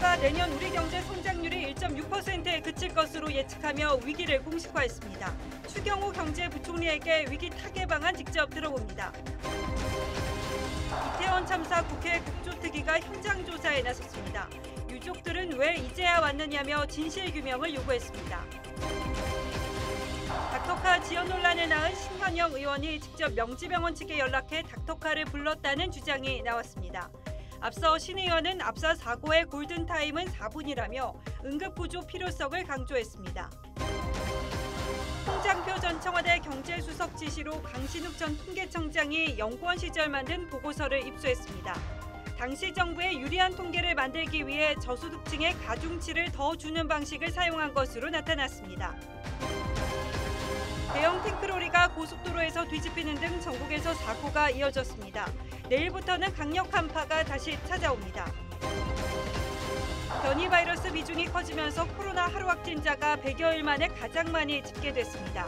정부가 내년 우리 경제 성장률이 1.6%에 그칠 것으로 예측하며 위기를 공식화했습니다. 추경호 경제부총리에게 위기 타개 방안 직접 들어봅니다. 이태원 참사 국회 국조특위가 현장 조사에 나섰습니다. 유족들은 왜 이제야 왔느냐며 진실 규명을 요구했습니다. 닥터카 지연 논란을 낳은 신현영 의원이 직접 명지병원 측에 연락해 닥터카를 불렀다는 주장이 나왔습니다. 앞서 신 의원은 압사 사고의 골든타임은 4분이라며 응급구조 필요성을 강조했습니다. 홍장표 전 청와대 경제수석 지시로 강신욱 전 통계청장이 연구원 시절 만든 보고서를 입수했습니다. 당시 정부의 유리한 통계를 만들기 위해 저소득층에 가중치를 더 주는 방식을 사용한 것으로 나타났습니다. 대형 탱크로리가 고속도로에서 뒤집히는 등 전국에서 사고가 이어졌습니다. 내일부터는 강력 한파가 다시 찾아옵니다. 변이 바이러스 비중이 커지면서 코로나 하루 확진자가 100여일 만에 가장 많이 집계됐습니다.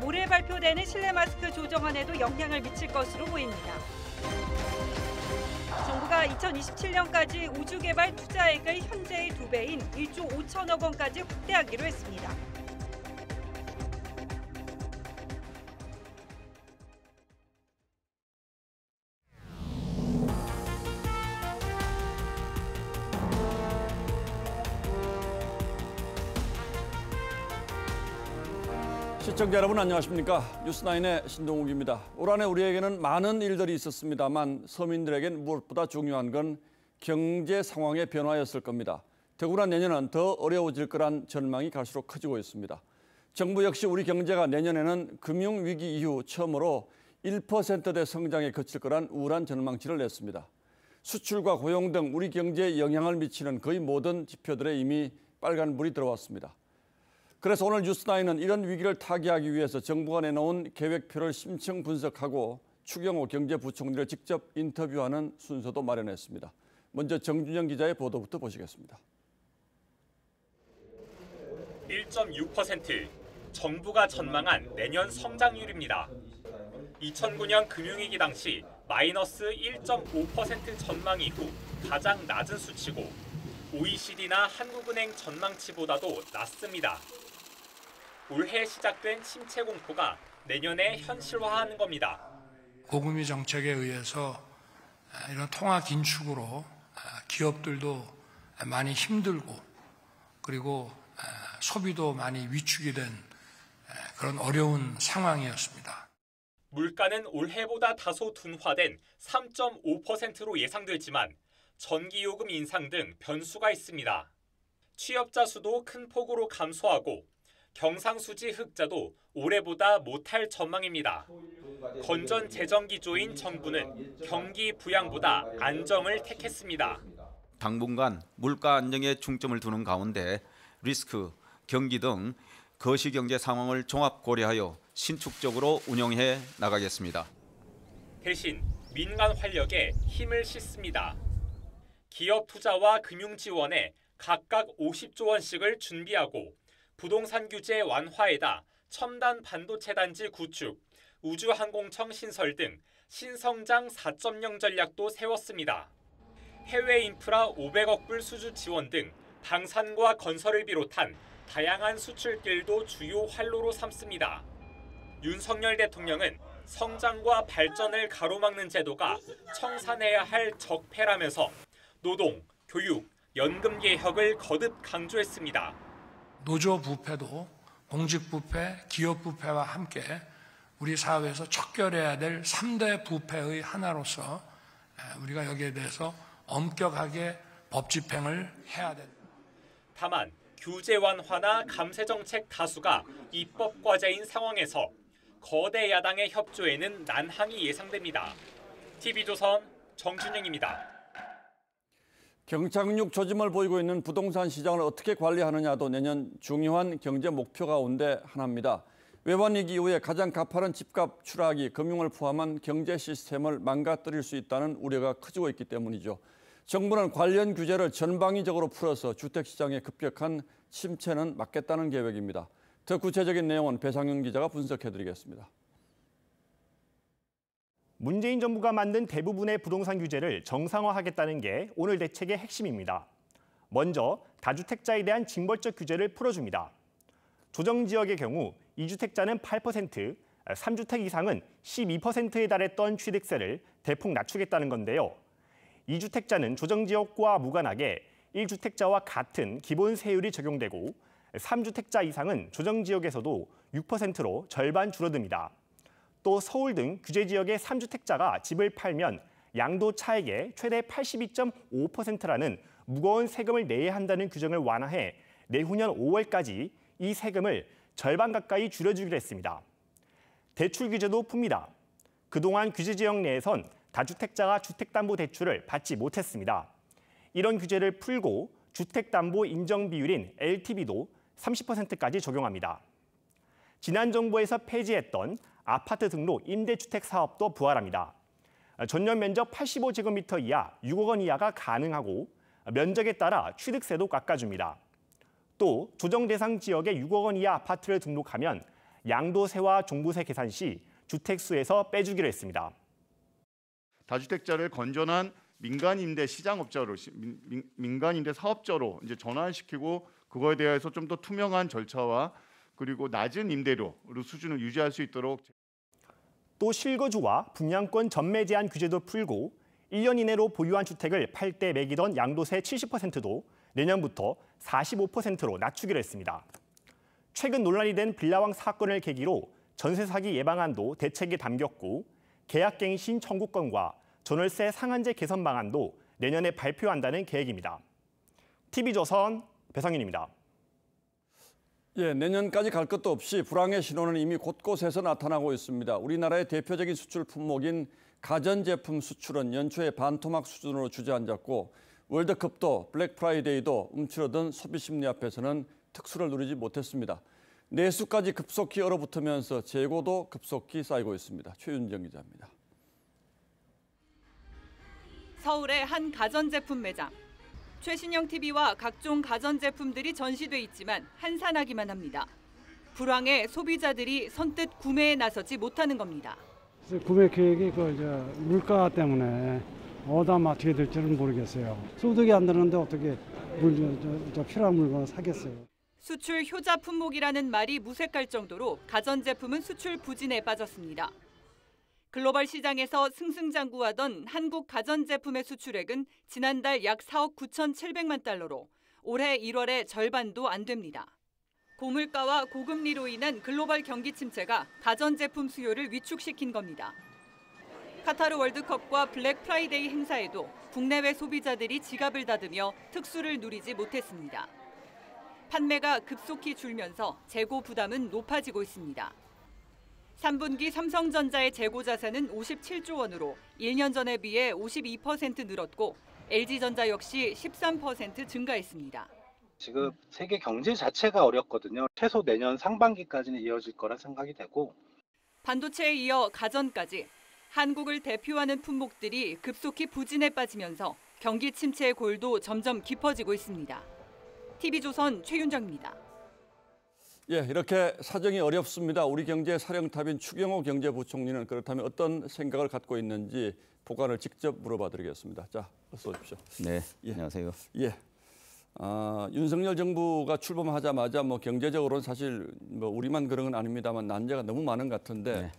모레 발표되는 실내 마스크 조정안에도 영향을 미칠 것으로 보입니다. 정부가 2027년까지 우주개발 투자액을 현재의 2배인 1조 5천억 원까지 확대하기로 했습니다. 시청자 여러분 안녕하십니까? 뉴스9의 신동욱입니다. 올 한해 우리에게는 많은 일들이 있었습니다만 서민들에겐 무엇보다 중요한 건 경제 상황의 변화였을 겁니다. 더구나 내년은 더 어려워질 거란 전망이 갈수록 커지고 있습니다. 정부 역시 우리 경제가 내년에는 금융위기 이후 처음으로 1%대 성장에 그칠 거란 우울한 전망치를 냈습니다. 수출과 고용 등 우리 경제에 영향을 미치는 거의 모든 지표들에 이미 빨간불이 들어왔습니다. 그래서 오늘 뉴스9은 이런 위기를 타개하기 위해서 정부가 내놓은 계획표를 심층 분석하고 추경호 경제부총리를 직접 인터뷰하는 순서도 마련했습니다. 먼저 정준영 기자의 보도부터 보시겠습니다. 1.6% 정부가 전망한 내년 성장률입니다. 2009년 금융위기 당시 마이너스 1.5% 전망 이후 가장 낮은 수치고 OECD나 한국은행 전망치보다도 낮습니다. 올해 시작된 침체 공포가 내년에 현실화하는 겁니다. 고금리 정책에 의해서 이런 통화 긴축으로 기업들도 많이 힘들고 그리고 소비도 많이 위축이 된 그런 어려운 상황이었습니다. 물가는 올해보다 다소 둔화된 3.5%로 예상되지만 전기요금 인상 등 변수가 있습니다. 취업자 수도 큰 폭으로 감소하고 경상수지 흑자도 올해보다 못할 전망입니다. 건전 재정 기조인 정부는 경기 부양보다 안정을 택했습니다. 당분간 물가 안정에 중점을 두는 가운데 리스크, 경기 등 거시경제 상황을 종합 고려하여 신축적으로 운영해 나가겠습니다. 대신 민간 활력에 힘을 싣습니다. 기업 투자와 금융 지원에 각각 50조 원씩을 준비하고 부동산 규제 완화에다 첨단 반도체 단지 구축, 우주항공청 신설 등 신성장 4.0 전략도 세웠습니다. 해외 인프라 500억 불 수주 지원 등 방산과 건설을 비롯한 다양한 수출길도 주요 활로로 삼습니다. 윤석열 대통령은 성장과 발전을 가로막는 제도가 청산해야 할 적폐라면서 노동, 교육, 연금 개혁을 거듭 강조했습니다. 노조 부패도 공직 부패, 기업 부패와 함께 우리 사회에서 척결해야 될 3대 부패의 하나로서 우리가 여기에 대해서 엄격하게 법 집행을 해야 된다. 다만 규제 완화나 감세 정책 다수가 입법 과제인 상황에서 거대 야당의 협조에는 난항이 예상됩니다. TV조선 정준영입니다. 경착륙 조짐을 보이고 있는 부동산 시장을 어떻게 관리하느냐도 내년 중요한 경제 목표 가운데 하나입니다. 외환위기 이후에 가장 가파른 집값 추락이 금융을 포함한 경제 시스템을 망가뜨릴 수 있다는 우려가 커지고 있기 때문이죠. 정부는 관련 규제를 전방위적으로 풀어서 주택시장의 급격한 침체는 막겠다는 계획입니다. 더 구체적인 내용은 배상윤 기자가 분석해드리겠습니다. 문재인 정부가 만든 대부분의 부동산 규제를 정상화하겠다는 게 오늘 대책의 핵심입니다. 먼저 다주택자에 대한 징벌적 규제를 풀어줍니다. 조정지역의 경우 2주택자는 8%, 3주택 이상은 12%에 달했던 취득세를 대폭 낮추겠다는 건데요. 2주택자는 조정지역과 무관하게 1주택자와 같은 기본 세율이 적용되고 3주택자 이상은 조정지역에서도 6%로 절반 줄어듭니다. 또 서울 등 규제지역의 3주택자가 집을 팔면 양도 차액의 최대 82.5%라는 무거운 세금을 내야 한다는 규정을 완화해 내후년 5월까지 이 세금을 절반 가까이 줄여주기로 했습니다. 대출 규제도 풉니다. 그동안 규제지역 내에선 다주택자가 주택담보대출을 받지 못했습니다. 이런 규제를 풀고 주택담보 인정 비율인 LTV도 30%까지 적용합니다. 지난 정부에서 폐지했던 아파트 등록 임대주택 사업도 부활합니다. 전년 면적 85제곱미터 이하 6억 원 이하가 가능하고 면적에 따라 취득세도 깎아줍니다. 또 조정 대상 지역에 6억 원 이하 아파트를 등록하면 양도세와 종부세 계산 시 주택수에서 빼주기로 했습니다. 다주택자를 건전한 민간 임대 시장업자로, 민간 임대 사업자로 이제 전환시키고 그거에 대해서 좀 더 투명한 절차와 그리고 낮은 임대료 수준을 유지할 수 있도록. 또 실거주와 분양권 전매 제한 규제도 풀고 1년 이내로 보유한 주택을 팔 때 매기던 양도세 70%도 내년부터 45%로 낮추기로 했습니다. 최근 논란이 된 빌라왕 사건을 계기로 전세 사기 예방안도 대책에 담겼고 계약갱신 청구권과 전월세 상한제 개선 방안도 내년에 발표한다는 계획입니다. TV조선 배성인입니다. 예, 내년까지 갈 것도 없이 불황의 신호는 이미 곳곳에서 나타나고 있습니다. 우리나라의 대표적인 수출 품목인 가전제품 수출은 연초에 반토막 수준으로 주저앉았고 월드컵도 블랙 프라이데이도 움츠러든 소비 심리 앞에서는 특수를 누리지 못했습니다. 내수까지 급속히 얼어붙으면서 재고도 급속히 쌓이고 있습니다. 최윤정 기자입니다. 서울의 한 가전제품 매장. 최신형 TV와 각종 가전제품들이 전시돼 있지만 한산하기만 합니다. 불황에 소비자들이 선뜻 구매에 나서지 못하는 겁니다. 구매 계획이 물가 때문에 어떻게 될지는 모르겠어요. 소득이 안 되는데 어떻게 필요한 물건을 사겠어요. 수출 효자 품목이라는 말이 무색할 정도로 가전제품은 수출 부진에 빠졌습니다. 글로벌 시장에서 승승장구하던 한국 가전제품의 수출액은 지난달 약 4억 9,700만 달러로 올해 1월에 절반도 안 됩니다. 고물가와 고금리로 인한 글로벌 경기 침체가 가전제품 수요를 위축시킨 겁니다. 카타르 월드컵과 블랙 프라이데이 행사에도 국내외 소비자들이 지갑을 닫으며 특수를 누리지 못했습니다. 판매가 급속히 줄면서 재고 부담은 높아지고 있습니다. 3분기 삼성전자의 재고 자산은 57조 원으로 1년 전에 비해 52% 늘었고 LG전자 역시 13% 증가했습니다. 지금 세계 경제 자체가 어렵거든요. 최소 내년 상반기까지는 이어질 거라 생각이 되고. 반도체에 이어 가전까지 한국을 대표하는 품목들이 급속히 부진에 빠지면서 경기 침체의 골도 점점 깊어지고 있습니다. TV조선 최윤정입니다. 예, 이렇게 사정이 어렵습니다. 우리 경제의 사령탑인 추경호 경제부총리는 그렇다면 어떤 생각을 갖고 있는지 보관을 직접 물어봐드리겠습니다. 자, 어서 오십시오. 네, 예. 안녕하세요. 예, 윤석열 정부가 출범하자마자 경제적으로는 사실 우리만 그런 건 아닙니다만 난제가 너무 많은 것 같은데 네.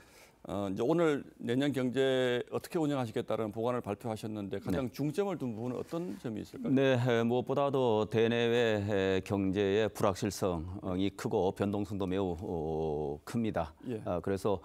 이제 오늘 내년 경제 어떻게 운영하시겠다는 보관을 발표하셨는데 가장 중점을 둔 부분은 어떤 점이 있을까요? 네, 무엇보다도 대내외 경제의 불확실성이 크고 변동성도 매우 큽니다. 예. 그래서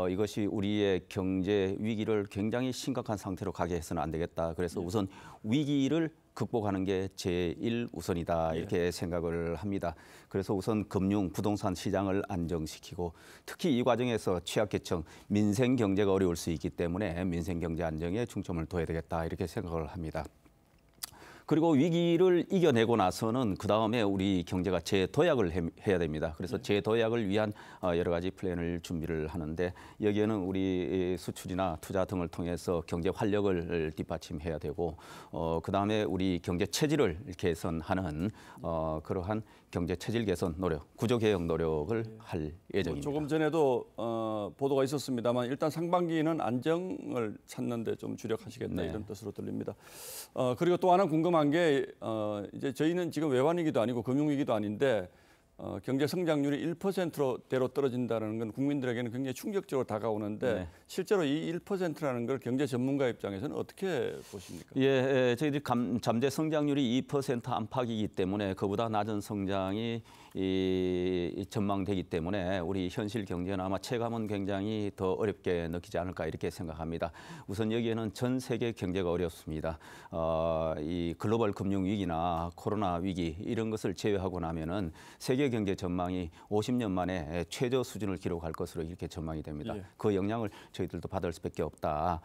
이것이 우리의 경제 위기를 굉장히 심각한 상태로 가게 해서는 안 되겠다. 그래서 우선 위기를 극복하는 게 제1우선이다 이렇게 생각을 합니다. 그래서 우선 금융, 부동산 시장을 안정시키고 특히 이 과정에서 취약계층, 민생 경제가 어려울 수 있기 때문에 민생 경제 안정에 중점을 둬야 되겠다 이렇게 생각을 합니다. 그리고 위기를 이겨내고 나서는 그다음에 우리 경제가 재도약을 해야 됩니다. 그래서 재도약을 위한 여러 가지 플랜을 준비를 하는데 여기에는 우리 수출이나 투자 등을 통해서 경제 활력을 뒷받침해야 되고 그다음에 우리 경제 체질을 개선하는 그러한 경제 체질 개선 노력, 구조개혁 노력을 할 예정입니다. 조금 전에도 보도가 있었습니다만 일단 상반기는 안정을 찾는 데 좀 주력하시겠다 네. 이런 뜻으로 들립니다. 그리고 또 하나 궁금한 궁금한 게 이제 저희는 지금 외환위기도 아니고 금융위기도 아닌데 경제 성장률이 1%대로 떨어진다는 건 국민들에게는 굉장히 충격적으로 다가오는데 네. 실제로 이 1%라는 걸 경제 전문가 입장에서는 어떻게 보십니까? 예, 저희들이 잠재 성장률이 2% 안팎이기 때문에 그보다 낮은 성장이 전망되기 때문에 우리 현실 경제는 아마 체감은 굉장히 더 어렵게 느끼지 않을까 이렇게 생각합니다. 우선 여기에는 전 세계 경제가 어렵습니다. 이 글로벌 금융 위기나 코로나 위기 이런 것을 제외하고 나면은 세계 경제 전망이 50년 만에 최저 수준을 기록할 것으로 이렇게 전망이 됩니다. 예. 그 영향을 저희들도 받을 수밖에 없다.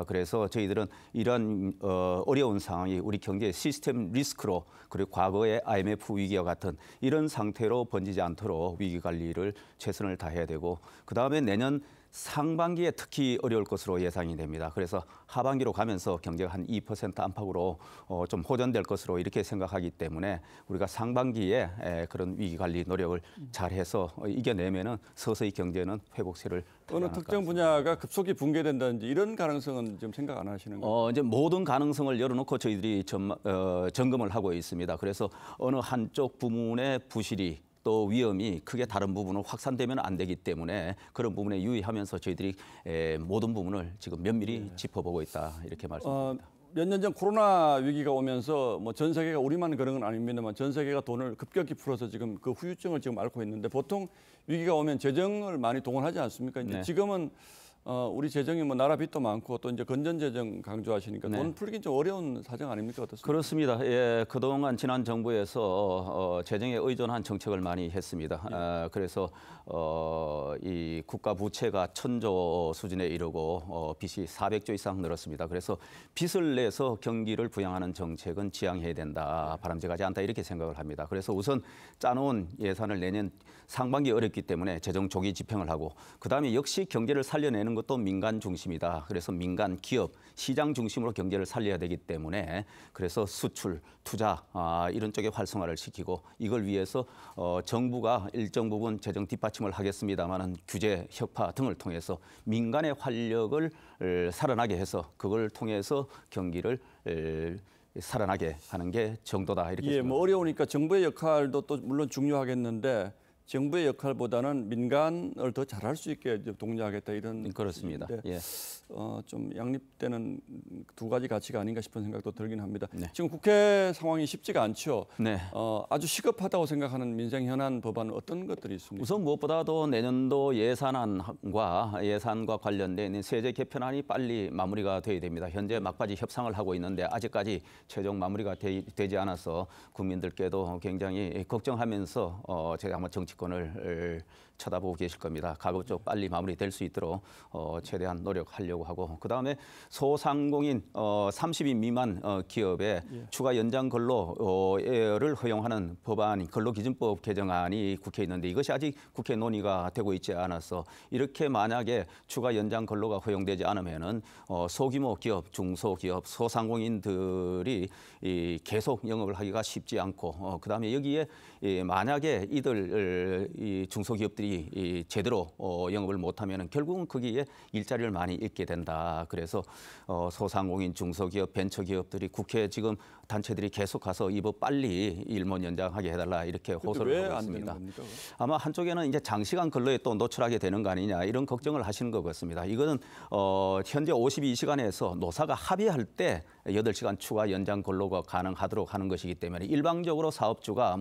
그래서 저희들은 이런 어려운 상황이 우리 경제 시스템 리스크로 그리고 과거의 IMF 위기와 같은 이런 상태로 번지지 않도록 위기 관리를 최선을 다해야 되고 그다음에 내년 상반기에 특히 어려울 것으로 예상이 됩니다. 그래서 하반기로 가면서 경제가 한 2% 안팎으로 좀 호전될 것으로 이렇게 생각하기 때문에 우리가 상반기에 그런 위기 관리 노력을 잘해서 이겨내면은 서서히 경제는 회복세를 어느 특정 분야가 급속히 붕괴된다든지 이런 가능성은 좀 생각 안 하시는 거예요? 이제 모든 가능성을 열어놓고 저희들이 점검을 하고 있습니다. 그래서 어느 한쪽 부문의 부실이 또 위험이 크게 다른 부분으로 확산되면 안 되기 때문에 그런 부분에 유의하면서 저희들이 모든 부분을 지금 면밀히 짚어보고 있다 이렇게 말씀드립니다. 몇 년 전 코로나 위기가 오면서 뭐 전 세계가 우리만 그런 건 아닙니다만 전 세계가 돈을 급격히 풀어서 지금 그 후유증을 지금 앓고 있는데 보통 위기가 오면 재정을 많이 동원하지 않습니까? 이제 네. 지금은 우리 재정이 뭐 나라 빚도 많고 또 이제 건전 재정 강조하시니까 네. 돈 풀긴 좀 어려운 사정 아닙니까? 어떻습니까? 그렇습니다. 예, 그동안 지난 정부에서 재정에 의존한 정책을 많이 했습니다. 그래서 이 국가 부채가 1,000조 수준에 이르고 빚이 400조 이상 늘었습니다. 그래서 빚을 내서 경기를 부양하는 정책은 지양해야 된다. 바람직하지 않다 이렇게 생각을 합니다. 그래서 우선 짜놓은 예산을 내년 상반기 어렵기 때문에 재정 조기 집행을 하고 그다음에 역시 경제를 살려내는 것도 민간 중심이다. 그래서 민간, 기업, 시장 중심으로 경제를 살려야 되기 때문에 그래서 수출, 투자 이런 쪽에 활성화를 시키고 이걸 위해서 정부가 일정 부분 재정 뒷받침을 하겠습니다마는 규제, 혁파 등을 통해서 민간의 활력을 살아나게 해서 그걸 통해서 경기를 살아나게 하는 게 정도다 이렇게 예, 생각합니다. 뭐 어려우니까 정부의 역할도 또 물론 중요하겠는데 정부의 역할보다는 민간을 더 잘할 수 있게 독려하겠다 이런 그렇습니다. 얘기인데 예. 좀 양립되는 두 가지 가치가 아닌가 싶은 생각도 들긴 합니다. 네. 지금 국회 상황이 쉽지가 않죠. 네. 아주 시급하다고 생각하는 민생 현안 법안은 어떤 것들이 있습니까? 우선 무엇보다도 내년도 예산과 관련된 세제 개편안이 빨리 마무리가 돼야 됩니다. 현재 막바지 협상을 하고 있는데 아직까지 최종 마무리가 되지 않아서 국민들께도 굉장히 걱정하면서 제가 아마 정치권을 쳐다보고 계실 겁니다. 가급적 빨리 마무리될 수 있도록 최대한 노력하려고 하고 그다음에 소상공인 30인 미만 기업의 추가 연장 근로를 허용하는 법안 근로기준법 개정안이 국회에 있는데 이것이 아직 국회 논의가 되고 있지 않아서 이렇게 만약에 추가 연장 근로가 허용되지 않으면은 소규모 기업, 중소기업, 소상공인들이 계속 영업을 하기가 쉽지 않고 그다음에 여기에 만약에 이들 중소기업들이 제대로 영업을 못하면 결국은 거기에 일자리를 많이 잃게 된다. 그래서 소상공인, 중소기업, 벤처기업들이 국회에 지금 단체들이 계속 가서 이 법 빨리 일본 연장하게 해달라 이렇게 호소를 하고 있습니다. 아마 한쪽에는 이제 장시간 근로에 또 노출하게 되는 거 아니냐 이런 걱정을 하시는 것 같습니다. 이거는 현재 52시간에서 노사가 합의할 때 8시간 추가 연장 근로가 가능하도록 하는 것이기 때문에 일방적으로 사업주가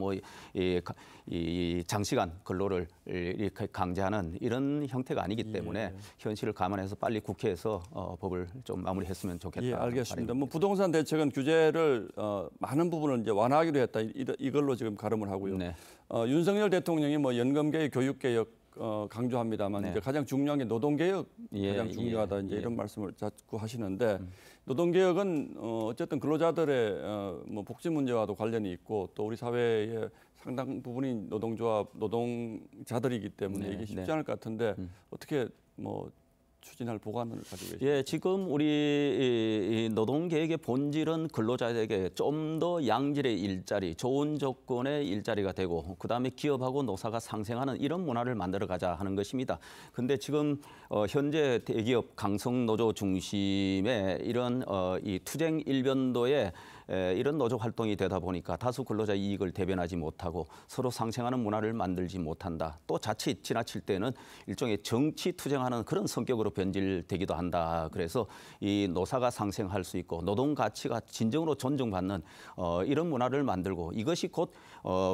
이 장시간 근로를 이렇게 강제하는 이런 형태가 아니기 때문에 현실을 감안해서 빨리 국회에서 법을 좀 마무리했으면 좋겠다. 예, 알겠습니다. 뭐 부동산 대책은 규제를 많은 부분을 이제 완화하기로 했다. 이걸로 지금 가름을 하고요. 네. 윤석열 대통령이 뭐 연금개혁, 교육개혁 강조합니다만 네. 이제 가장 중요한 게 노동개혁 가장 중요하다 이제 이런 말씀을 자꾸 하시는데 노동개혁은 어쨌든 근로자들의 뭐 복지 문제와도 관련이 있고 또 우리 사회의 상당 부분이 노동조합, 노동자들이기 때문에 이게 쉽지 않을 것 같은데 어떻게 뭐 추진할 보관을 가지고 계십니까? 예, 지금 우리 노동계획의 본질은 근로자에게 좀 더 양질의 일자리, 좋은 조건의 일자리가 되고 그다음에 기업하고 노사가 상생하는 이런 문화를 만들어가자 하는 것입니다. 근데 지금 현재 대기업 강성노조 중심의 이런 이 투쟁 일변도에 이런 노조 활동이 되다 보니까 다수 근로자 이익을 대변하지 못하고 서로 상생하는 문화를 만들지 못한다. 또 자칫 지나칠 때는 일종의 정치 투쟁하는 그런 성격으로 변질되기도 한다. 그래서 이 노사가 상생할 수 있고 노동 가치가 진정으로 존중받는 이런 문화를 만들고 이것이 곧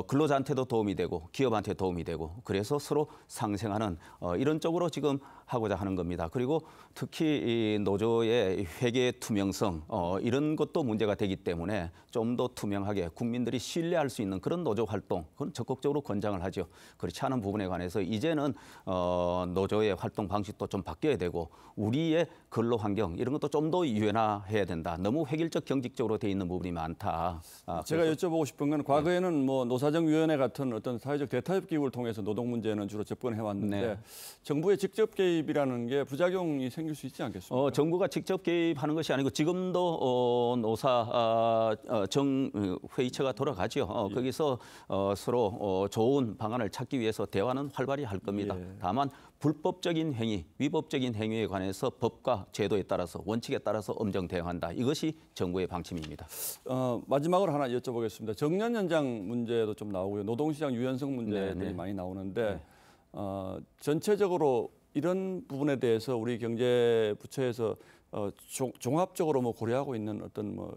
근로자한테도 도움이 되고 기업한테 도움이 되고 그래서 서로 상생하는 이런 쪽으로 지금 하고자 하는 겁니다. 그리고 특히 이 노조의 회계 투명성 이런 것도 문제가 되기 때문에 좀 더 투명하게 국민들이 신뢰할 수 있는 그런 노조 활동 그건 적극적으로 권장을 하죠. 그렇지 않은 부분에 관해서 이제는 노조의 활동 방식도 좀 바뀌어야 되고 우리의 근로 환경 이런 것도 좀 더 유연화해야 된다. 너무 획일적 경직적으로 돼 있는 부분이 많다. 제가 여쭤보고 싶은 건 과거에는 뭐 노사정위원회 같은 어떤 사회적 대타협 기구를 통해서 노동 문제는 주로 접근해 왔는데 정부의 직접 개입이라는 게 부작용이 생길 수 있지 않겠습니까? 정부가 직접 개입하는 것이 아니고 지금도 노사 정회의체가 돌아가죠. 거기서 서로 좋은 방안을 찾기 위해서 대화는 활발히 할 겁니다. 다만 불법적인 행위, 위법적인 행위에 관해서 법과 제도에 따라서 원칙에 따라서 엄정 대응한다. 이것이 정부의 방침입니다. 마지막으로 하나 여쭤보겠습니다. 정년 연장 문제도 좀 나오고요. 노동시장 유연성 문제들이 많이 나오는데 전체적으로 이런 부분에 대해서 우리 경제부처에서 종합적으로 뭐 고려하고 있는 어떤 뭐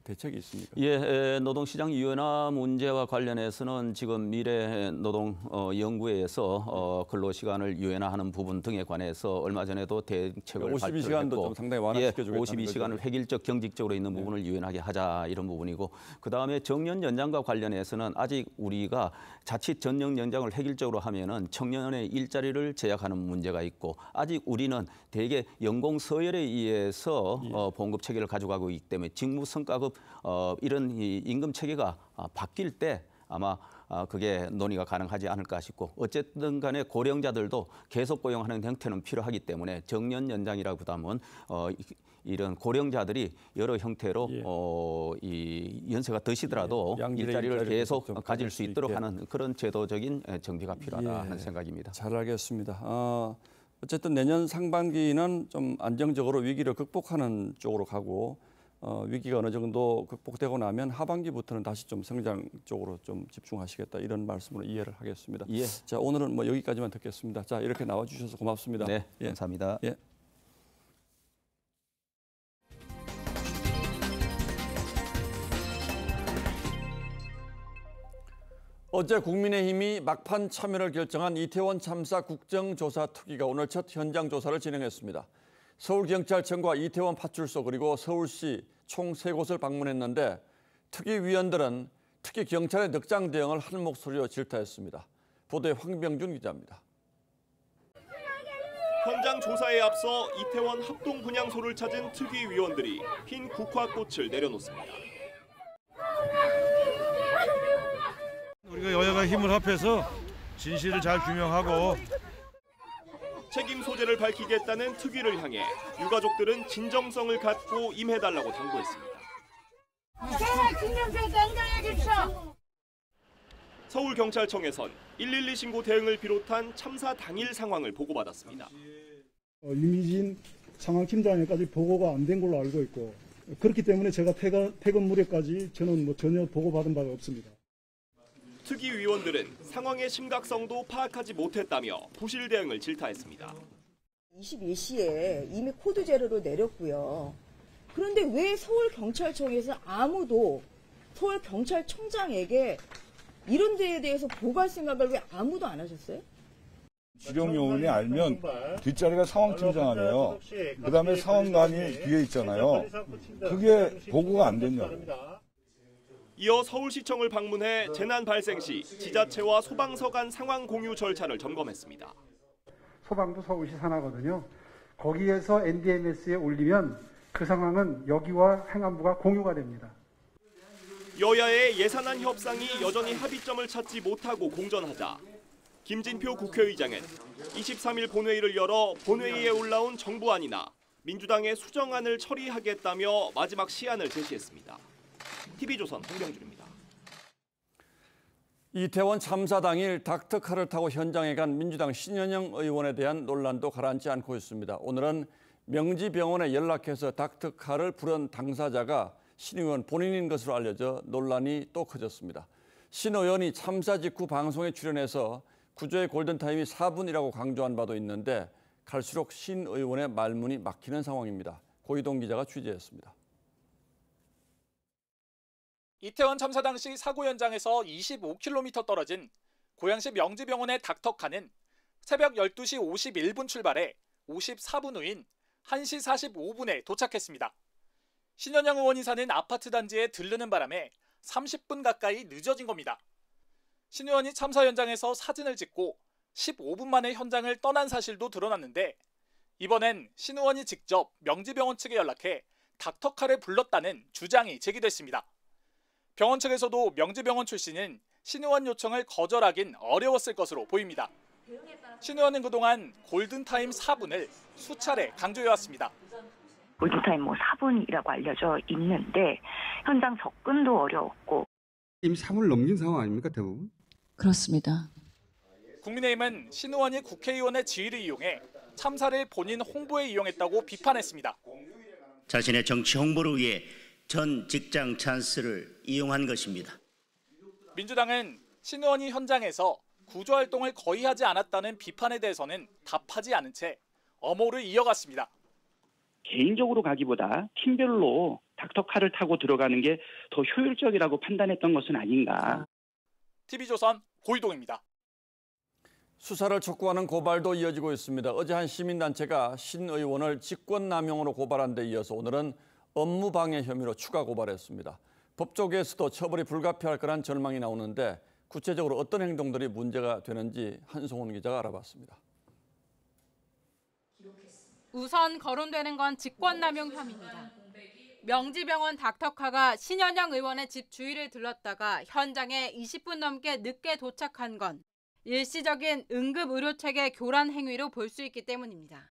대책이 있습니까? 예, 노동시장 유연화 문제와 관련해서는 지금 미래노동연구회에서 근로시간을 유연화하는 부분 등에 관해서 얼마 전에도 대책을 52시간도 좀 상당히 완화시켜주겠다는 52시간을 획일적 경직적으로 있는 부분을 유연하게 하자 이런 부분이고 그다음에 정년 연장과 관련해서는 아직 우리가 자칫 전년 연장을 획일적으로 하면은 청년의 일자리를 제약하는 문제가 있고 아직 우리는 대개 연공 서열에 의해서 봉급 체계를 가져가고 있기 때문에 직무 성과급 이런 임금 체계가 바뀔 때 아마 그게 논의가 가능하지 않을까 싶고 어쨌든 간에 고령자들도 계속 고용하는 형태는 필요하기 때문에 정년 연장이라보다는 이런 고령자들이 여러 형태로 이 연세가 드시더라도 일자리를 계속 가질 수 있도록 하는 그런 제도적인 정비가 필요하다 하는 생각입니다. 잘 알겠습니다. 어쨌든 내년 상반기는 좀 안정적으로 위기를 극복하는 쪽으로 가고 위기가 어느 정도 극복되고 나면 하반기부터는 다시 좀 성장 쪽으로 좀 집중하시겠다 이런 말씀으로 이해를 하겠습니다. 자, 오늘은 뭐 여기까지만 듣겠습니다. 자, 이렇게 나와주셔서 고맙습니다. 네, 감사합니다. 어제 국민의힘이 막판 참여를 결정한 이태원 참사 국정조사 특위가 오늘 첫 현장 조사를 진행했습니다. 서울경찰청과 이태원 파출소 그리고 서울시 총 3곳을 방문했는데 특위위원들은 특히 경찰의 늑장 대응을 한 목소리로 질타했습니다. 보도에 황병준 기자입니다. 현장 조사에 앞서 이태원 합동 분향소를 찾은 특위위원들이 흰 국화꽃을 내려놓습니다. 우리가 여야가 힘을 합해서 진실을 잘 규명하고 책임 소재를 밝히겠다는 특위를 향해 유가족들은 진정성을 갖고 임해달라고 당부했습니다. 서울경찰청에선 112 신고 대응을 비롯한 참사 당일 상황을 보고받았습니다. 유미진 상황팀장에까지 보고가 안 된 걸로 알고 있고 그렇기 때문에 제가 퇴근 무렵까지 저는 전혀 보고받은 바가 없습니다. 특위위원들은 상황의 심각성도 파악하지 못했다며 부실 대응을 질타했습니다. 22시에 이미 코드 제로로 내렸고요. 그런데 왜 서울경찰청에서 아무도 서울경찰청장에게 이런 데에 대해서 보고할 생각을 왜 아무도 안 하셨어요? 지령 요원이 알면 뒷자리가 상황팀장 아니에요. 그다음에 상황관이 뒤에 있잖아요. 그게 보고가 안 됐냐고. 이어 서울시청을 방문해 재난 발생 시 지자체와 소방서 간 상황 공유 절차를 점검했습니다. 소방도 서울시 산하거든요. 거기에서 NDMS에 올리면 그 상황은 여기와 행안부가 공유가 됩니다. 여야의 예산안 협상이 여전히 합의점을 찾지 못하고 공전하자 김진표 국회의장은 23일 본회의를 열어 본회의에 올라온 정부안이나 민주당의 수정안을 처리하겠다며 마지막 시한을 제시했습니다. TV조선 황병준입니다. 이태원 참사 당일 닥터카를 타고 현장에 간 민주당 신현영 의원에 대한 논란도 가라앉지 않고 있습니다. 오늘은 명지병원에 연락해서 닥터카를 부른 당사자가 신 의원 본인인 것으로 알려져 논란이 또 커졌습니다. 신 의원이 참사 직후 방송에 출연해서 구조의 골든타임이 4분이라고 강조한 바도 있는데 갈수록 신 의원의 말문이 막히는 상황입니다. 고희동 기자가 취재했습니다. 이태원 참사 당시 사고 현장에서 25km 떨어진 고양시 명지병원의 닥터카는 새벽 12시 51분 출발해 54분 후인 1시 45분에 도착했습니다. 신현영 의원이 사는 아파트 단지에 들르는 바람에 30분 가까이 늦어진 겁니다. 신 의원이 참사 현장에서 사진을 찍고 15분 만에 현장을 떠난 사실도 드러났는데 이번엔 신 의원이 직접 명지병원 측에 연락해 닥터카를 불렀다는 주장이 제기됐습니다. 병원 측에서도 명지병원 출신은 신 의원 요청을 거절하긴 어려웠을 것으로 보입니다. 신 의원은 그동안 골든타임 4분을 수차례 강조해왔습니다. 골든타임 4분이라고 알려져 있는데 현장 접근도 어려웠고 이미 4분을 넘긴 상황 아닙니까 대부분? 그렇습니다. 국민의힘은 신 의원이 국회의원의 지위를 이용해 참사를 본인 홍보에 이용했다고 비판했습니다. 자신의 정치 홍보를 위해 전 직장 찬스를 이용한 것입니다. 민주당은 신 의원이 현장에서 구조활동을 거의 하지 않았다는 비판에 대해서는 답하지 않은 채 엄호를 이어갔습니다. 개인적으로 가기보다 팀별로 닥터카를 타고 들어가는 게 더 효율적이라고 판단했던 것은 아닌가. TV조선 고희동입니다. 수사를 촉구하는 고발도 이어지고 있습니다. 어제 한 시민단체가 신 의원을 직권남용으로 고발한 데 이어서 오늘은 업무방해 혐의로 추가 고발했습니다. 법조계에서도 처벌이 불가피할 거란 전망이 나오는데 구체적으로 어떤 행동들이 문제가 되는지 한송훈 기자가 알아봤습니다. 우선 거론되는 건 직권남용 혐의입니다. 명지병원 닥터카가 신현영 의원의 집 주위를 들렀다가 현장에 20분 넘게 늦게 도착한 건 일시적인 응급의료체계 교란 행위로 볼 수 있기 때문입니다.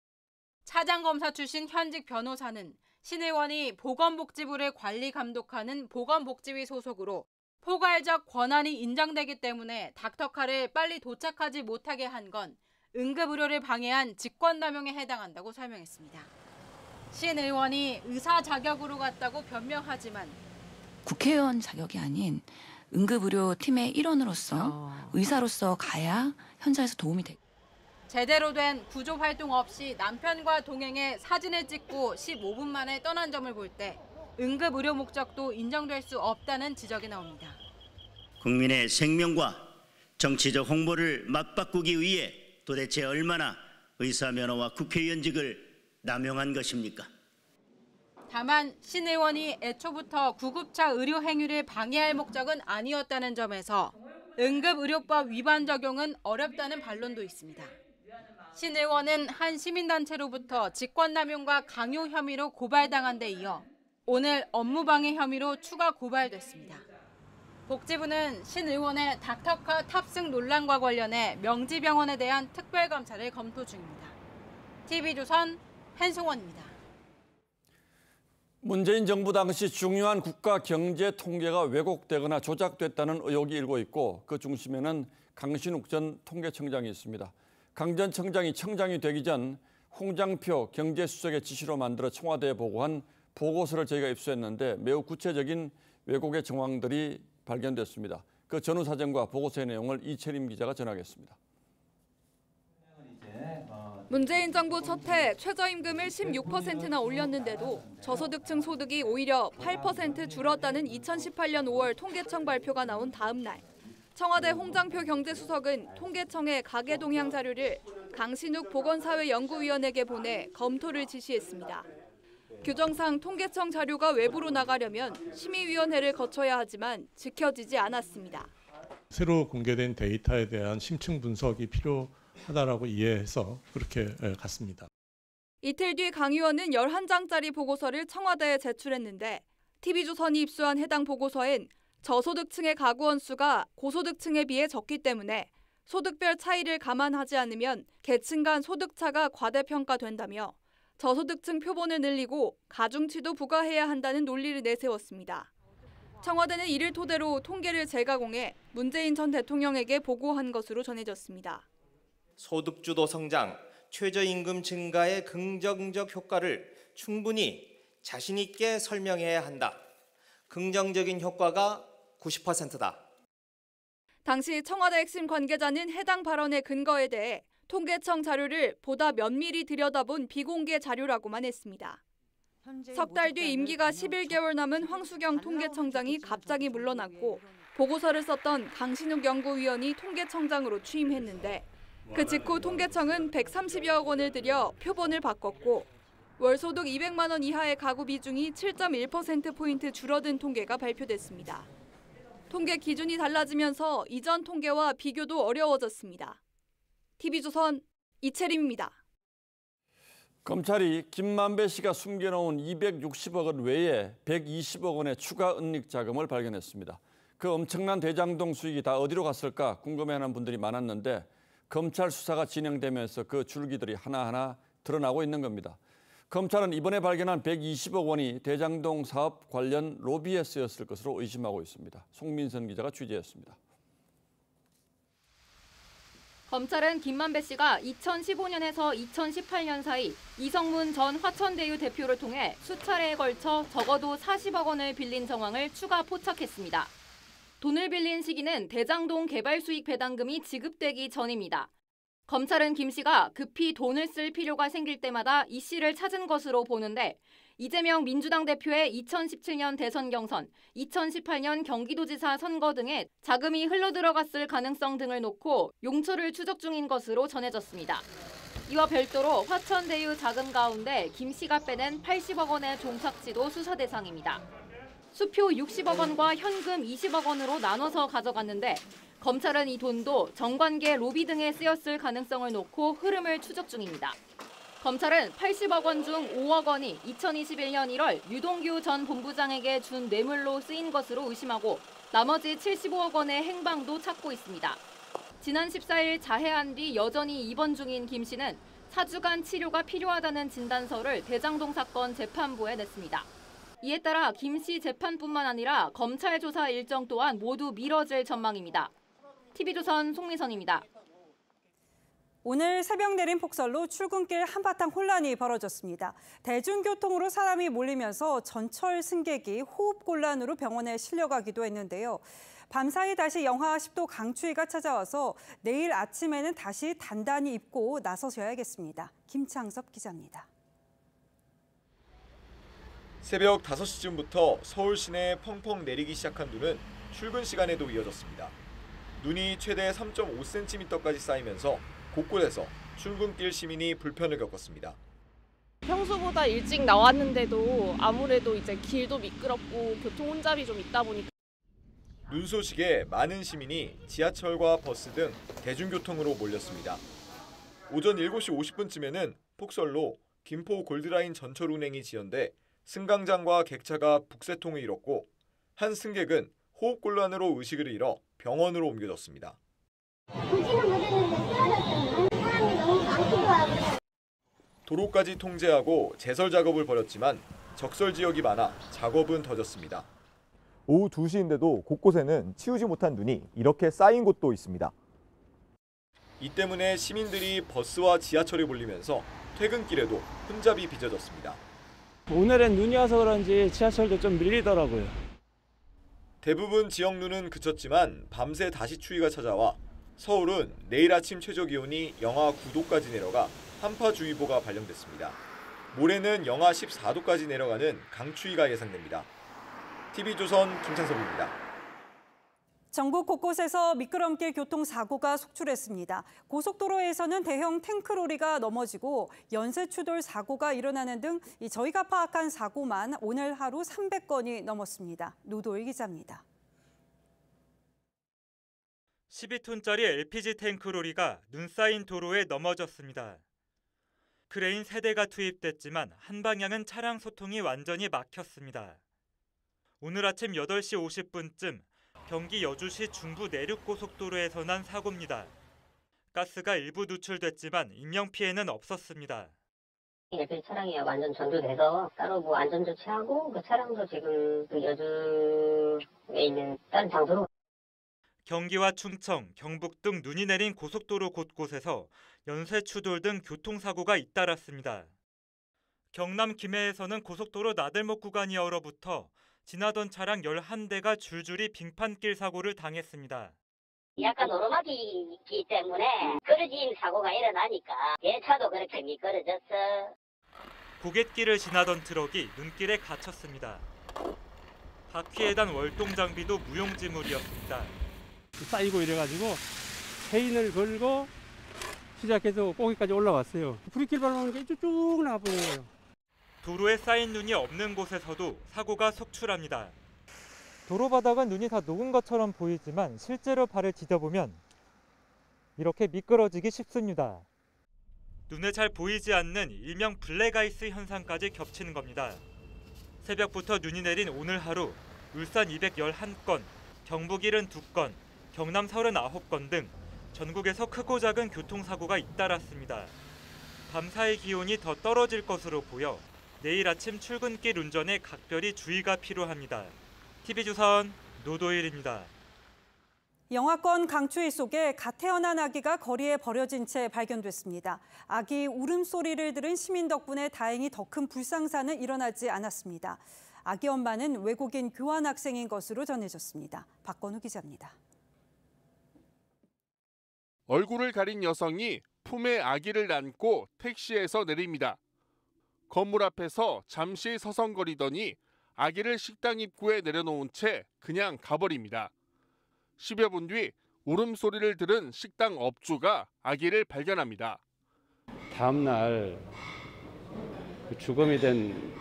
차장검사 출신 현직 변호사는 신 의원이 보건복지부를 관리 감독하는 보건복지위 소속으로 포괄적 권한이 인정되기 때문에 닥터카를 빨리 도착하지 못하게 한 건 응급의료를 방해한 직권남용에 해당한다고 설명했습니다. 신 의원이 의사 자격으로 갔다고 변명하지만 국회의원 자격이 아닌 응급의료팀의 일원으로서 의사로서 가야 현장에서 도움이 돼. 제대로 된 구조활동 없이 남편과 동행해 사진을 찍고 15분 만에 떠난 점을 볼 때 응급의료 목적도 인정될 수 없다는 지적이 나옵니다. 국민의 생명과 정치적 홍보를 맞바꾸기 위해 도대체 얼마나 의사 면허와 국회의원직을 남용한 것입니까? 다만 신 의원이 애초부터 구급차 의료 행위를 방해할 목적은 아니었다는 점에서 응급의료법 위반 적용은 어렵다는 반론도 있습니다. 신 의원은 한 시민단체로부터 직권남용과 강요 혐의로 고발당한 데 이어 오늘 업무방해 혐의로 추가 고발됐습니다. 복지부는 신 의원의 닥터카 탑승 논란과 관련해 명지병원에 대한 특별감찰을 검토 중입니다. TV조선 한송원입니다. 문재인 정부 당시 중요한 국가 경제 통계가 왜곡되거나 조작됐다는 의혹이 일고 있고 그 중심에는 강신욱 전 통계청장이 있습니다. 강 전 청장이 청장이 되기 전 홍장표 경제수석의 지시로 만들어 청와대에 보고한 보고서를 저희가 입수했는데 매우 구체적인 왜곡의 정황들이 발견됐습니다. 그 전후 사정과 보고서의 내용을 이채림 기자가 전하겠습니다. 문재인 정부 첫 해 최저임금을 16%나 올렸는데도 저소득층 소득이 오히려 8% 줄었다는 2018년 5월 통계청 발표가 나온 다음 날 청와대 홍장표 경제수석은 통계청에 가계 동향 자료를 강신욱 보건사회연구위원에게 보내 검토를 지시했습니다. 규정상 통계청 자료가 외부로 나가려면 심의위원회를 거쳐야 하지만 지켜지지 않았습니다. 새로 공개된 데이터에 대한 심층 분석이 필요하다라고 이해해서 그렇게 갔습니다. 이틀 뒤 강 의원은 11장짜리 보고서를 청와대에 제출했는데 TV조선이 입수한 해당 보고서엔 저소득층의 가구 원수가 고소득층에 비해 적기 때문에 소득별 차이를 감안하지 않으면 계층 간 소득차가 과대평가된다며 저소득층 표본을 늘리고 가중치도 부과해야 한다는 논리를 내세웠습니다. 청와대는 이를 토대로 통계를 재가공해 문재인 전 대통령에게 보고한 것으로 전해졌습니다. 소득주도 성장, 최저임금 증가의 긍정적 효과를 충분히 자신 있게 설명해야 한다. 긍정적인 효과가 90%다. 당시 청와대 핵심 관계자는 해당 발언의 근거에 대해 통계청 자료를 보다 면밀히 들여다본 비공개 자료라고만 했습니다. 석 달 뒤 임기가 11개월 남은 황수경 통계청장이 갑자기 물러났고 보고서를 썼던 강신욱 연구위원이 통계청장으로 취임했는데 그 직후 통계청은 130여억 원을 들여 표본을 바꿨고 월소득 200만 원 이하의 가구 비중이 7.1%포인트 줄어든 통계가 발표됐습니다. 통계 기준이 달라지면서 이전 통계와 비교도 어려워졌습니다. TV조선 이채림입니다. 검찰이 김만배 씨가 숨겨놓은 260억 원 외에 120억 원의 추가 은닉 자금을 발견했습니다. 그 엄청난 대장동 수익이 다 어디로 갔을까 궁금해하는 분들이 많았는데 검찰 수사가 진행되면서 그 줄기들이 하나하나 드러나고 있는 겁니다. 검찰은 이번에 발견한 120억 원이 대장동 사업 관련 로비에 쓰였을 것으로 의심하고 있습니다. 송민선 기자가 취재했습니다. 검찰은 김만배 씨가 2015년에서 2018년 사이 이성문 전 화천대유 대표를 통해 수차례에 걸쳐 적어도 40억 원을 빌린 정황을 추가 포착했습니다. 돈을 빌린 시기는 대장동 개발 수익 배당금이 지급되기 전입니다. 검찰은 김 씨가 급히 돈을 쓸 필요가 생길 때마다 이 씨를 찾은 것으로 보는데 이재명 민주당 대표의 2017년 대선 경선, 2018년 경기도지사 선거 등에 자금이 흘러들어갔을 가능성 등을 놓고 용처를 추적 중인 것으로 전해졌습니다. 이와 별도로 화천대유 자금 가운데 김 씨가 빼낸 80억 원의 종착지도 수사 대상입니다. 수표 60억 원과 현금 20억 원으로 나눠서 가져갔는데 검찰은 이 돈도 정관계 로비 등에 쓰였을 가능성을 놓고 흐름을 추적 중입니다. 검찰은 80억 원 중 5억 원이 2021년 1월 유동규 전 본부장에게 준 뇌물로 쓰인 것으로 의심하고 나머지 75억 원의 행방도 찾고 있습니다. 지난 14일 자해한 뒤 여전히 입원 중인 김 씨는 4주간 치료가 필요하다는 진단서를 대장동 사건 재판부에 냈습니다. 이에 따라 김 씨 재판뿐만 아니라 검찰 조사 일정 또한 모두 미뤄질 전망입니다. TV조선 송미선입니다. 오늘 새벽 내린 폭설로 출근길 한바탕 혼란이 벌어졌습니다. 대중교통으로 사람이 몰리면서 전철 승객이 호흡곤란으로 병원에 실려가기도 했는데요. 밤사이 다시 영하 10도 강추위가 찾아와서 내일 아침에는 다시 단단히 입고 나서셔야겠습니다. 김창섭 기자입니다. 새벽 5시쯤부터 서울 시내에 펑펑 내리기 시작한 눈은 출근 시간에도 이어졌습니다. 눈이 최대 3.5cm까지 쌓이면서 곳곳에서 출근길 시민이 불편을 겪었습니다. 평소보다 일찍 나왔는데도 아무래도 이제 길도 미끄럽고 교통 혼잡이 좀 있다 보니까 눈 소식에 많은 시민이 지하철과 버스 등 대중교통으로 몰렸습니다. 오전 7시 50분쯤에는 폭설로 김포 골드라인 전철 운행이 지연돼 승강장과 객차가 북새통을 잃었고 한 승객은 호흡곤란으로 의식을 잃어 병원으로 옮겨졌습니다. 도로까지 통제하고 제설 작업을 벌였지만 적설 지역이 많아 작업은 더뎠습니다. 오후 2시인데도 곳곳에는 치우지 못한 눈이 이렇게 쌓인 곳도 있습니다. 이 때문에 시민들이 버스와 지하철에 몰리면서 퇴근길에도 혼잡이 빚어졌습니다. 오늘은 눈이 와서 그런지 지하철도 좀 밀리더라고요. 대부분 지역 눈은 그쳤지만 밤새 다시 추위가 찾아와 서울은 내일 아침 최저 기온이 영하 9도까지 내려가 한파주의보가 발령됐습니다. 모레는 영하 14도까지 내려가는 강추위가 예상됩니다. TV조선 김창섭입니다. 전국 곳곳에서 미끄럼길 교통사고가 속출했습니다. 고속도로에서는 대형 탱크로리가 넘어지고 연쇄추돌 사고가 일어나는 등 저희가 파악한 사고만 오늘 하루 300건이 넘었습니다. 노도일 기자입니다. 12톤짜리 LPG 탱크로리가 눈 쌓인 도로에 넘어졌습니다. 크레인 3대가 투입됐지만 한 방향은 차량 소통이 완전히 막혔습니다. 오늘 아침 8시 50분쯤 경기 여주시 중부 내륙고속도로에서 난 사고입니다. 가스가 일부 누출됐지만 인명피해는 없었습니다. LPG 차량이 완전 전도돼서 따로 안전조치하고 그 차량도 지금 그 여주에 있는 다른 장소로. 경기와 충청, 경북 등 눈이 내린 고속도로 곳곳에서 연쇄추돌 등 교통사고가 잇따랐습니다. 경남 김해에서는 고속도로 나들목 구간이 얼어붙어 지나던 차량 11대가 줄줄이 빙판길 사고를 당했습니다. 약간 오르막이 있기 때문에 그러진 사고가 일어나니까 예차도 그렇게 미끄러졌어. 고갯길을 지나던 트럭이 눈길에 갇혔습니다. 바퀴에 단 월동 장비도 무용지물이었습니다. 쌓이고 이래가지고 체인을 걸고 시작해서 거기까지 올라왔어요. 브레이크를 밟으니까 쭉 나와버린 거예요. 도로에 쌓인 눈이 없는 곳에서도 사고가 속출합니다. 도로 바닥은 눈이 다 녹은 것처럼 보이지만 실제로 발을 디뎌보면 이렇게 미끄러지기 쉽습니다. 눈에 잘 보이지 않는 일명 블랙아이스 현상까지 겹치는 겁니다. 새벽부터 눈이 내린 오늘 하루 울산 211건, 경북 72건, 경남 39건 등 전국에서 크고 작은 교통사고가 잇따랐습니다. 밤사이 기온이 더 떨어질 것으로 보여 내일 아침 출근길 운전에 각별히 주의가 필요합니다. TV조선 노도일입니다. 영하권 강추위 속에 갓 태어난 아기가 거리에 버려진 채 발견됐습니다. 아기 울음소리를 들은 시민 덕분에 다행히 더 큰 불상사는 일어나지 않았습니다. 아기 엄마는 외국인 교환학생인 것으로 전해졌습니다. 박건우 기자입니다. 얼굴을 가린 여성이 품에 아기를 안고 택시에서 내립니다. 건물 앞에서 잠시 서성거리더니 아기를 식당 입구에 내려놓은 채 그냥 가버립니다. 10여 분 뒤 울음소리를 들은 식당 업주가 아기를 발견합니다. 다음 날 죽음이 된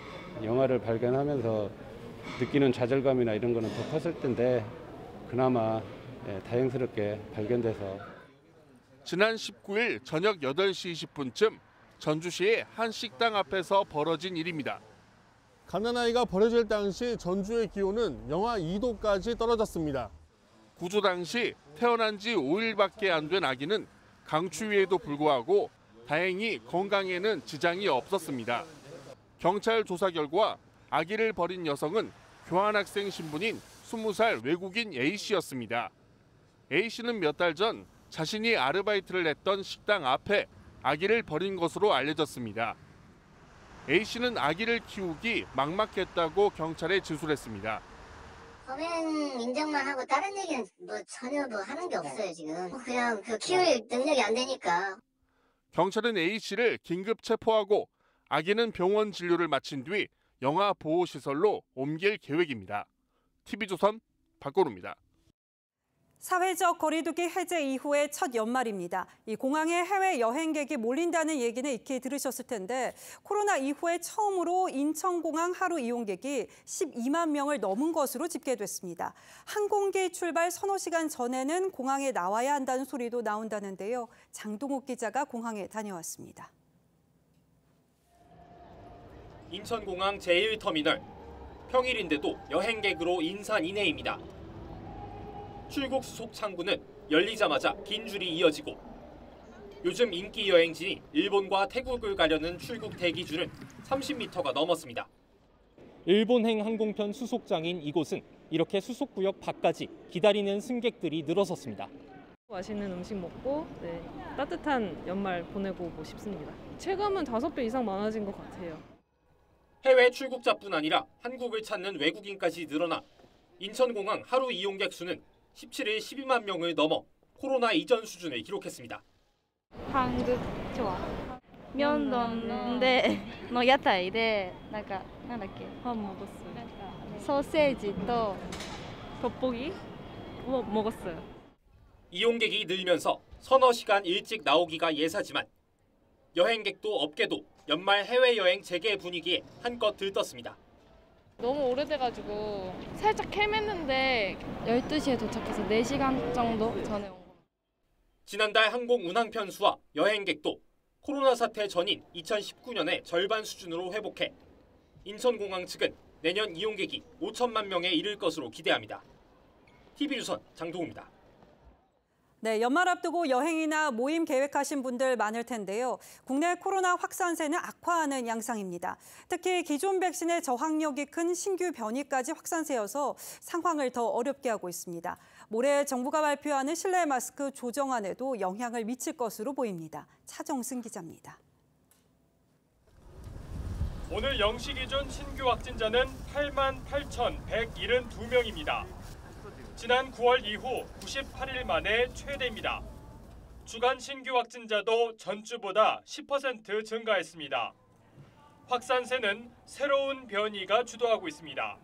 영아를 발견하면서 느끼는 좌절감이나 이런 거는 더 컸을 텐데 그나마 다행스럽게 발견돼서. 지난 19일 저녁 8시 20분쯤 전주시의 한 식당 앞에서 벌어진 일입니다. 갓난아이가 버려질 당시 전주의 기온은 영하 2도까지 떨어졌습니다. 구조 당시 태어난 지 5일밖에 안 된 아기는 강추위에도 불구하고 다행히 건강에는 지장이 없었습니다. 경찰 조사 결과 아기를 버린 여성은 교환학생 신분인 20살 외국인 A씨였습니다. A씨는 몇 달 전 자신이 아르바이트를 했던 식당 앞에 아기를 버린 것으로 알려졌습니다. A씨는 아기를 키우기 막막했다고 경찰에 진술했습니다. 범행 인정만 하고 다른 얘기는 전혀 하는 게 없어요 지금. 그냥 키울 능력이 안 되니까. 경찰은 A씨를 긴급 체포하고 아기는 병원 진료를 마친 뒤 영아보호시설로 옮길 계획입니다. TV조선 박건우입니다. 사회적 거리두기 해제 이후의 첫 연말입니다. 이 공항에 해외 여행객이 몰린다는 얘기는 익히 들으셨을 텐데 코로나 이후에 처음으로 인천공항 하루 이용객이 12만 명을 넘은 것으로 집계됐습니다. 항공기 출발 서너 시간 전에는 공항에 나와야 한다는 소리도 나온다는데요. 장동욱 기자가 공항에 다녀왔습니다. 인천공항 제1터미널. 평일인데도 여행객으로 인산인해입니다. 출국 수속 창구는 열리자마자 긴 줄이 이어지고 요즘 인기 여행지인 일본과 태국을 가려는 출국 대기줄은 30m가 넘었습니다. 일본행 항공편 수속장인 이곳은 이렇게 수속구역 밖까지 기다리는 승객들이 늘어섰습니다. 맛있는 음식 먹고 따뜻한 연말 보내고 오고 싶습니다. 체감은 5배 이상 많아진 것 같아요. 해외 출국자뿐 아니라 한국을 찾는 외국인까지 늘어나 인천공항 하루 i용객 수는 17일 12만 명을 넘어 코로나 이전 수준을 기록했습니다. 한국 좋아. 면도인데屋台でなんだっけパン먹었어요. 소세지 또 떡볶이 먹었어요. 이용객이 늘면서 서너 시간 일찍 나오기가 예사지만 여행객도 업계도 연말 해외여행 재개 분위기에 한껏 들떴습니다. 너무 오래돼가지고 살짝 헤맸는데 12시에 도착해서 4시간 정도 전에 온 거. 지난달 항공 운항편 수와 여행객도 코로나 사태 전인 2019년의 절반 수준으로 회복해 인천공항 측은 내년 이용객이 5천만 명에 이를 것으로 기대합니다. TV조선 장동우입니다. 네, 연말 앞두고 여행이나 모임 계획하신 분들 많을 텐데요. 국내 코로나 확산세는 악화하는 양상입니다. 특히 기존 백신의 저항력이 큰 신규 변이까지 확산세여서 상황을 더 어렵게 하고 있습니다. 모레 정부가 발표하는 실내 마스크 조정안에도 영향을 미칠 것으로 보입니다. 차정승 기자입니다. 오늘 0시 기준 신규 확진자는 88,172명입니다. 지난 9월 이후 98일 만에 최대입니다. 주간 신규 확진자도 전주보다 10% 증가했습니다. 확산세는 새로운 변이가 주도하고 있습니다.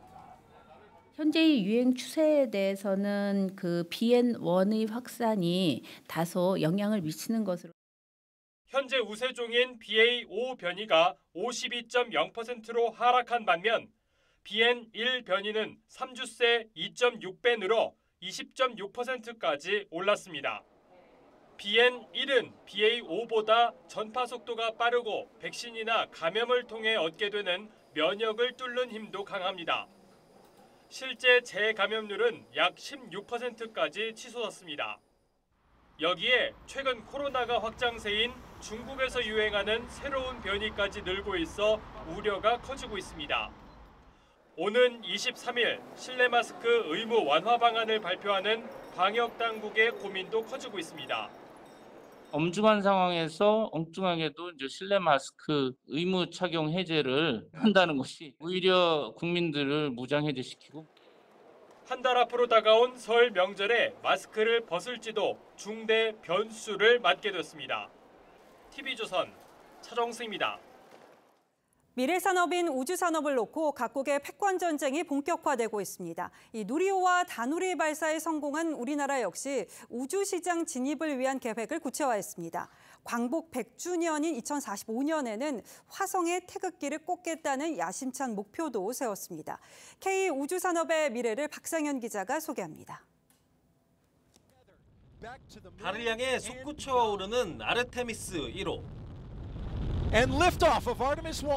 현재의 유행 추세에 대해서는 그 BN.1의 확산이 다소 영향을 미치는 것으로. 현재 우세종인 BA.5 변이가 52.0%로 하락한 반면 BN.1 변이는 3주 새 2.6배 늘어 20.6%까지 올랐습니다. BN.1은 BA.5보다 전파 속도가 빠르고 백신이나 감염을 통해 얻게 되는 면역을 뚫는 힘도 강합니다. 실제 재감염률은 약 16%까지 치솟았습니다. 여기에 최근 코로나가 확장세인 중국에서 유행하는 새로운 변이까지 늘고 있어 우려가 커지고 있습니다. 오는 23일 실내 마스크 의무 완화 방안을 발표하는 방역당국의 고민도 커지고 있습니다. 엄중한 상황에서 엉뚱하게도 이제 실내 마스크 의무 착용 해제를 한다는 것이 오히려 국민들을 무장해제시키고 한 달 앞으로 다가온 설 명절에 마스크를 벗을지도 중대 변수를 맞게 됐습니다. TV조선 차정수입니다. 미래산업인 우주산업을 놓고 각국의 패권 전쟁이 본격화되고 있습니다. 이 누리호와 다누리 발사에 성공한 우리나라 역시 우주시장 진입을 위한 계획을 구체화했습니다. 광복 100주년인 2045년에는 화성에 태극기를 꽂겠다는 야심찬 목표도 세웠습니다. K우주산업의 미래를 박상현 기자가 소개합니다. 달을 향해 솟구쳐 오르는 아르테미스 1호. And liftoff of Artemis 1.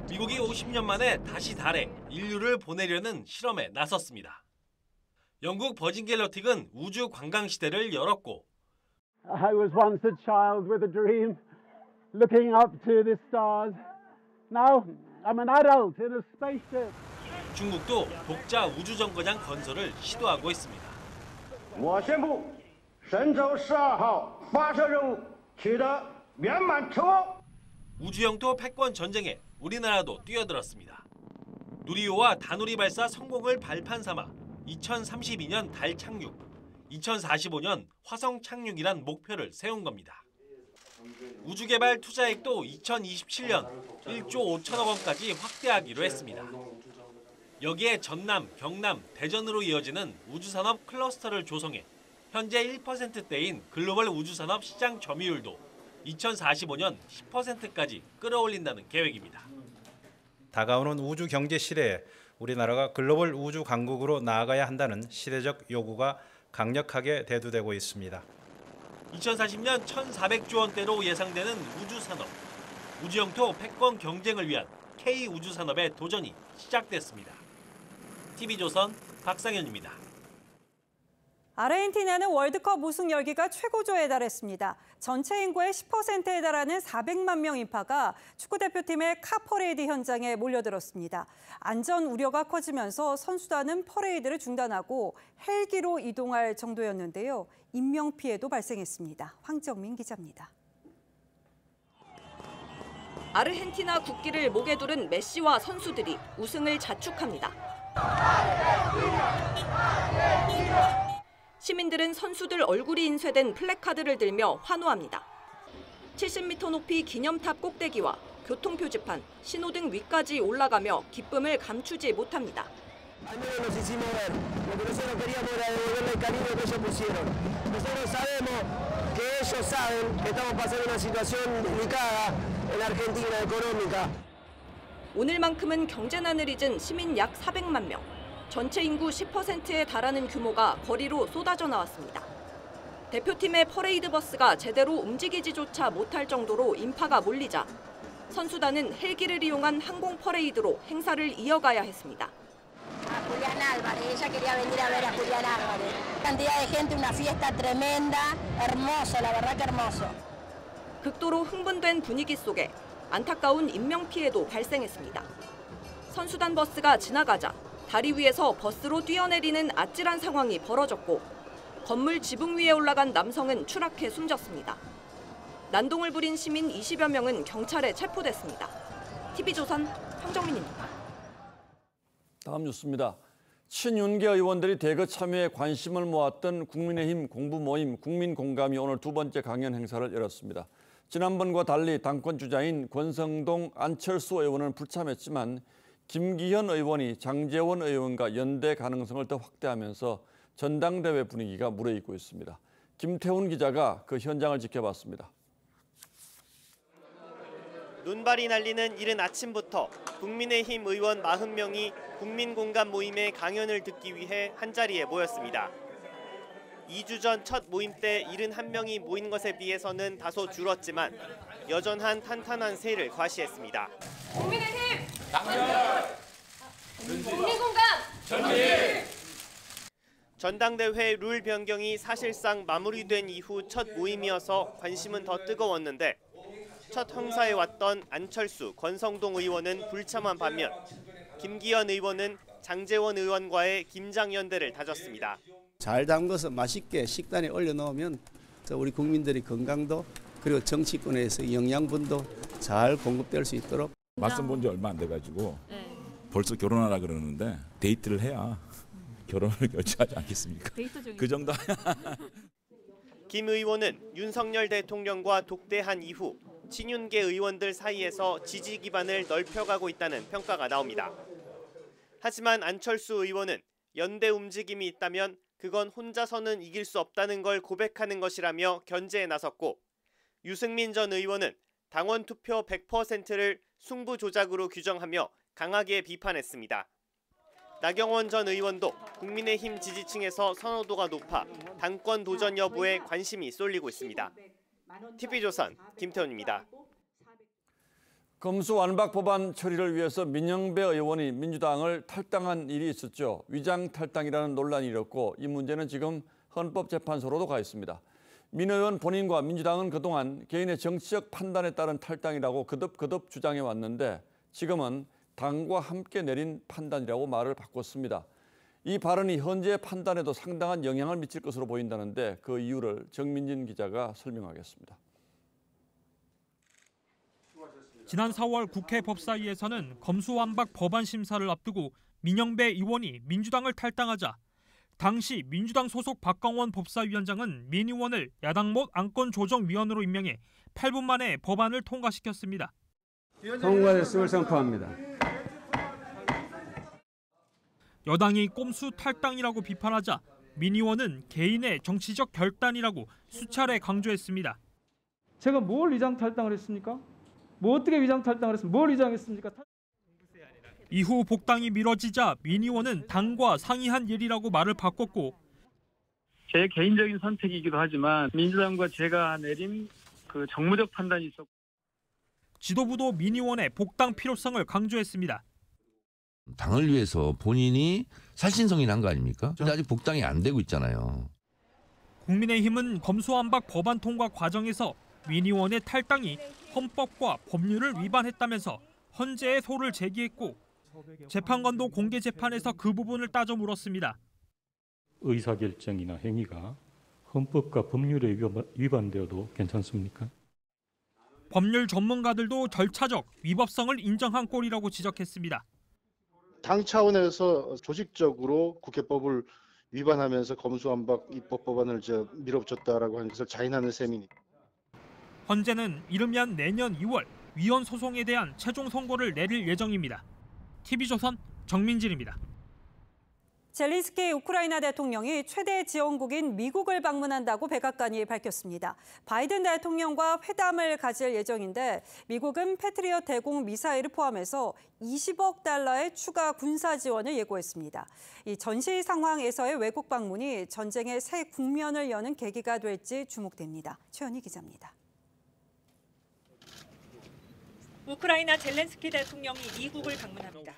미국이 50년 만에 다시 달에 인류를 보내려는 실험에 나섰습니다. 영국 버진 갤럭틱은 우주 관광 시대를 열었고 I was once a child with a dream, looking up to the stars. Now I'm an adult in a spaceship. 중국도 독자 우주정거장 건설을 시도하고 있습니다. 我宣布神舟12号发射任务取得圆满成功. 우주영토 패권 전쟁에 우리나라도 뛰어들었습니다. 누리호와 다누리 발사 성공을 발판 삼아 2032년 달 착륙, 2045년 화성 착륙이란 목표를 세운 겁니다. 우주개발 투자액도 2027년 1조 5천억 원까지 확대하기로 했습니다. 여기에 전남, 경남, 대전으로 이어지는 우주산업 클러스터를 조성해 현재 1%대인 글로벌 우주산업 시장 점유율도 2045년 10%까지 끌어올린다는 계획입니다. 다가오는 우주 경제 시대에 우리나라가 글로벌 우주 강국으로 나아가야 한다는 시대적 요구가 강력하게 대두되고 있습니다. 2040년 1,400조 원대로 예상되는 우주산업. 우주영토 패권 경쟁을 위한 K우주산업의 도전이 시작됐습니다. TV조선 박상현입니다. 아르헨티나는 월드컵 우승 열기가 최고조에 달했습니다. 전체 인구의 10%에 달하는 400만 명 인파가 축구대표팀의 카퍼레이드 현장에 몰려들었습니다. 안전 우려가 커지면서 선수단은 퍼레이드를 중단하고 헬기로 이동할 정도였는데요. 인명피해도 발생했습니다. 황정민 기자입니다. 아르헨티나 국기를 목에 두른 메시와 선수들이 우승을 자축합니다. 시민들은 선수들 얼굴이 인쇄된 플래카드를 들며 환호합니다. 70m 높이 기념탑 꼭대기와 교통표지판, 신호등 위까지 올라가며 기쁨을 감추지 못합니다. 오늘만큼은 경제난을 잊은 시민 약 400만 명. 전체 인구 10%에 달하는 규모가 거리로 쏟아져 나왔습니다. 대표팀의 퍼레이드 버스가 제대로 움직이지조차 못할 정도로 인파가 몰리자 선수단은 헬기를 이용한 항공 퍼레이드로 행사를 이어가야 했습니다. 극도로 흥분된 분위기 속에 안타까운 인명피해도 발생했습니다. 선수단 버스가 지나가자 다리 위에서 버스로 뛰어내리는 아찔한 상황이 벌어졌고 건물 지붕 위에 올라간 남성은 추락해 숨졌습니다. 난동을 부린 시민 20여 명은 경찰에 체포됐습니다. TV조선 황정민입니다. 다음 뉴스입니다. 친윤계 의원들이 대거 참여해 관심을 모았던 국민의힘 공부 모임 국민공감이 오늘 두 번째 강연 행사를 열었습니다. 지난번과 달리 당권 주자인 권성동, 안철수 의원은 불참했지만 김기현 의원이 장제원 의원과 연대 가능성을 더 확대하면서 전당대회 분위기가 무르익고 있습니다. 김태훈 기자가 그 현장을 지켜봤습니다. 눈발이 날리는 이른 아침부터 국민의힘 의원 40명이 국민공감 모임의 강연을 듣기 위해 한자리에 모였습니다. 2주 전 첫 모임 때 71명이 모인 것에 비해서는 다소 줄었지만 여전한 탄탄한 세를 과시했습니다. 국민의힘 당면! 국민공감 전진! 전당대회 룰 변경이 사실상 마무리된 이후 첫 모임이어서 관심은 더 뜨거웠는데 첫 행사에 왔던 안철수, 권성동 의원은 불참한 반면 김기현 의원은 장제원 의원과의 김장연대를 다졌습니다. 잘 담궈서 맛있게 식단에 올려놓으면 우리 국민들의 건강도 그리고 정치권에서 영양분도 잘 공급될 수 있도록. 말씀 본 지 얼마 안 돼가지고 벌써 결혼하라 그러는데 데이트를 해야 결혼을 결정하지 않겠습니까? 그 정도. 김 의원은 윤석열 대통령과 독대한 이후 친윤계 의원들 사이에서 지지 기반을 넓혀가고 있다는 평가가 나옵니다. 하지만 안철수 의원은 연대 움직임이 있다면 그건 혼자서는 이길 수 없다는 걸 고백하는 것이라며 견제에 나섰고 유승민 전 의원은 당원 투표 100%를 승부 조작으로 규정하며 강하게 비판했습니다. 나경원 전 의원도 국민의힘 지지층에서 선호도가 높아 당권 도전 여부에 관심이 쏠리고 있습니다. TV조선 김태훈입니다. 검수완박 법안 처리를 위해서 민영배 의원이 민주당을 탈당한 일이 있었죠. 위장 탈당이라는 논란이 일었고 이 문제는 지금 헌법재판소로도 가 있습니다. 민 의원 본인과 민주당은 그동안 개인의 정치적 판단에 따른 탈당이라고 거듭 주장해 왔는데 지금은 당과 함께 내린 판단이라고 말을 바꿨습니다. 이 발언이 현재 판단에도 상당한 영향을 미칠 것으로 보인다는데 그 이유를 정민진 기자가 설명하겠습니다. 지난 4월 국회 법사위에서는 검수완박 법안 심사를 앞두고 민영배 의원이 민주당을 탈당하자 당시 민주당 소속 박광원 법사위원장은 민 의원을 야당 못 안건조정위원으로 임명해 8분 만에 법안을 통과시켰습니다. 통과됐음을 선포합니다. 여당이 꼼수 탈당이라고 비판하자 민 의원은 개인의 정치적 결단이라고 수차례 강조했습니다. 제가 뭘 위장 탈당을 했습니까? 뭐 어떻게 위장 탈당을 했습니까? 뭘 위장했습니까? 이후 복당이 미뤄지자 민 의원은 당과 상의한 일이라고 말을 바꿨고 제 개인적인 선택이기도 하지만 민주당과 제가 내린 그 정무적 판단이 있었고 지도부도 민 의원의 복당 필요성을 강조했습니다. 당을 위해서 본인이 살신성이 난 거 아닙니까? 근데 아직 복당이 안 되고 있잖아요. 국민의힘은 검수완박 법안 통과 과정에서 민 의원의 탈당이 헌법과 법률을 위반했다면서 헌재에 소를 제기했고 재판관도 공개 재판에서 그 부분을 따져 물었습니다. 의사결정이나 행위가 헌법과 법률에 위반되어도 괜찮습니까? 법률 전문가들도 절차적 위법성을 인정한 꼴이라고 지적했습니다. 당 차원에서 조직적으로 국회법을 위반하면서 검수완박 입법 법안을 밀어붙였다라고 하는 것을 자인하는 셈이니까. 헌재는 이르면 내년 2월 위헌 소송에 대한 최종 선고를 내릴 예정입니다. TV조선 정민진입니다. 젤렌스키 우크라이나 대통령이 최대 지원국인 미국을 방문한다고 백악관이 밝혔습니다. 바이든 대통령과 회담을 가질 예정인데 미국은 패트리엇 대공 미사일을 포함해서 20억 달러의 추가 군사 지원을 예고했습니다. 이 전시 상황에서의 외국 방문이 전쟁의 새 국면을 여는 계기가 될지 주목됩니다. 최현희 기자입니다. 우크라이나 젤렌스키 대통령이 미국을 방문합니다.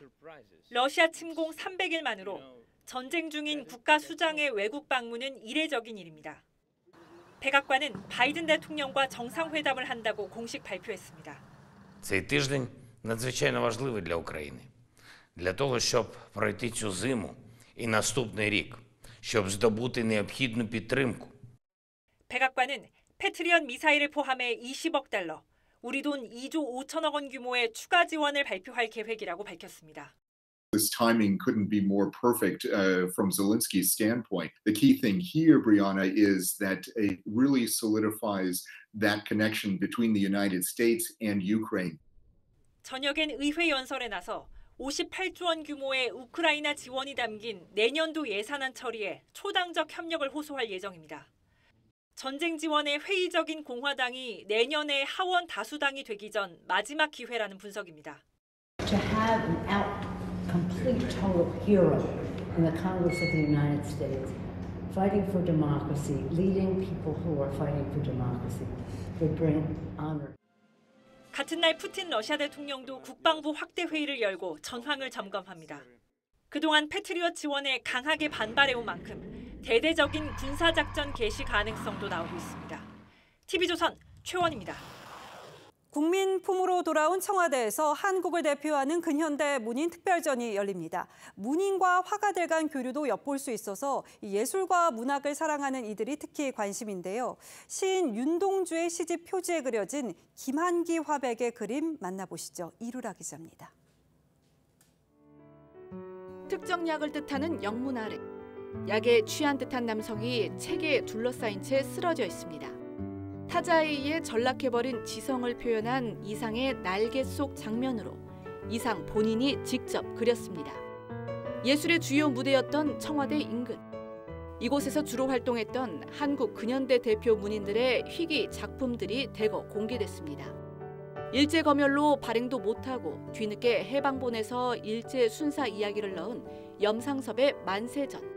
러시아 침공 300일 만으로 전쟁 중인 국가 수장의 외국 방문은 이례적인 일입니다. 백악관은 바이든 대통령과 정상회담을 한다고 공식 발표했습니다. Цей тиждень надзвичайно важливий для України. Для того, щоб пройти цю зиму і наступний рік, щоб здобути необхідну підтримку. 백악관은 패트리엇 미사일을 포함해 20억 달러, 우리 돈 2조 5천억 원 규모의 추가 지원을 발표할 계획이라고 밝혔습니다. This timing couldn't be more perfect from Zelensky's standpoint. The key thing here, Brianna, is that it really solidifies that connection between the United States and Ukraine. 저녁엔 의회 연설에 나서 58조 원 규모의 우크라이나 지원이 담긴 내년도 예산안 처리에 초당적 협력을 호소할 예정입니다. 전쟁 지원에 회의적인 공화당이 내년에 하원 다수당이 되기 전 마지막 기회라는 분석입니다. To have an complete total hero in the Congress of the United States, fighting for democracy, leading people who are fighting for democracy, would bring honor. 같은 날 푸틴 러시아 대통령도 국방부 확대 회의를 열고 전황을 점검합니다. 그동안 패트리엇 지원에 강하게 반발해온 만큼 대대적인 군사작전 개시 가능성도 나오고 있습니다. TV조선 최원입니다. 국민 품으로 돌아온 청와대에서 한국을 대표하는 근현대 문인 특별전이 열립니다. 문인과 화가들 간 교류도 엿볼 수 있어서 예술과 문학을 사랑하는 이들이 특히 관심인데요. 시인 윤동주의 시집 표지에 그려진 김한기 화백의 그림 만나보시죠. 이루라 기자입니다. 특정 약을 뜻하는 영문 아래 약에 취한 듯한 남성이 책에 둘러싸인 채 쓰러져 있습니다. 타자에 의해 전락해버린 지성을 표현한 이상의 날개 속 장면으로 이상 본인이 직접 그렸습니다. 예술의 주요 무대였던 청와대 인근. 이곳에서 주로 활동했던 한국 근현대 대표 문인들의 희귀 작품들이 대거 공개됐습니다. 일제 검열로 발행도 못하고 뒤늦게 해방본에서 일제 순사 이야기를 넣은 염상섭의 만세전.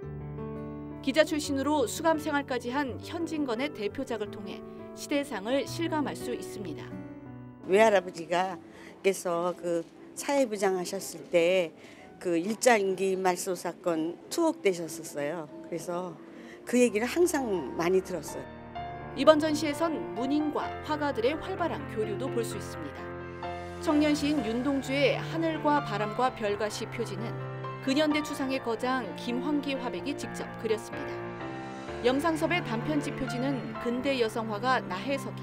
기자 출신으로 수감 생활까지 한 현진건의 대표작을 통해 시대상을 실감할 수 있습니다. 외할아버지가께서 그 사회부장 하셨을 때 그 일자임기 말소 사건 투옥되셨었어요. 그래서 그 얘기를 항상 많이 들었어요. 이번 전시에선 문인과 화가들의 활발한 교류도 볼 수 있습니다. 청년 시인 윤동주의 하늘과 바람과 별가시 표지는 근현대 추상의 거장 김환기 화백이 직접 그렸습니다. 염상섭의 단편집 표지는 근대 여성화가 나혜석이,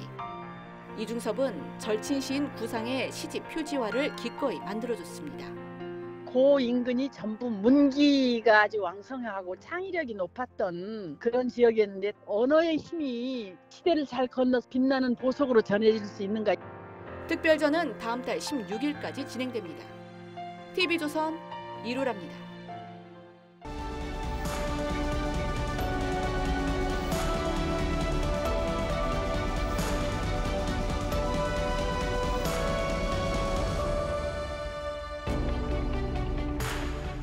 이중섭은 절친 시인 구상의 시집 표지화를 기꺼이 만들어줬습니다. 고 인근이 전부 문기가 아주 왕성하고 창의력이 높았던 그런 지역이었는데 언어의 힘이 시대를 잘 건너서 빛나는 보석으로 전해질 수 있는가. 특별전은 다음 달 16일까지 진행됩니다. TV조선 이루라입니다.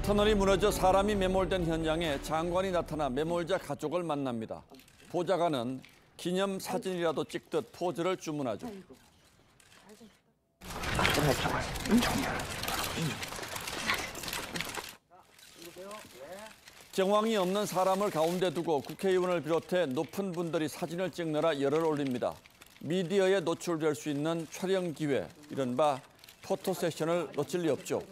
터널이 무너져 사람이 매몰된 현장에 장관이 나타나 매몰자 가족을 만납니다. 보좌관은 기념 사진이라도 찍듯 포즈를 주문하죠. 정황이 없는 사람을 가운데 두고 국회의원을 비롯해 높은 분들이 사진을 찍느라 열을 올립니다. 미디어에 노출될 수 있는 촬영 기회, 이른바 포토 세션을 놓칠 리 없죠.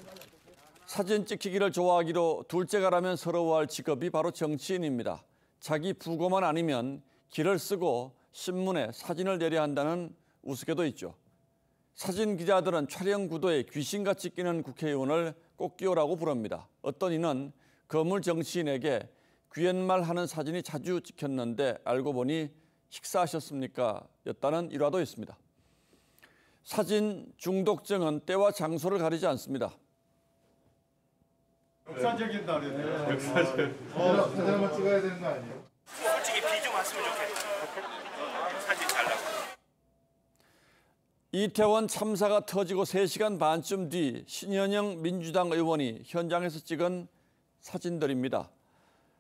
사진 찍히기를 좋아하기로 둘째가라면 서러워할 직업이 바로 정치인입니다. 자기 부고만 아니면 길을 쓰고 신문에 사진을 내려 한다는 우스개도 있죠. 사진 기자들은 촬영 구도에 귀신같이 끼는 국회의원을 꽃기호라고 부릅니다. 어떤 이는 거물 정치인에게 귀옛말 하는 사진이 자주 찍혔는데 알고 보니 식사하셨습니까? 였다는 일화도 있습니다. 사진 중독증은 때와 장소를 가리지 않습니다. 역사적인 날이네요. 역사적. 사진 한번 찍어야 되는 거 아니에요? 솔직히 비 좀 왔으면 좋겠다. 사진 잘 나고. 이태원 참사가 터지고 3시간 반쯤 뒤 신현영 민주당 의원이 현장에서 찍은 사진들입니다.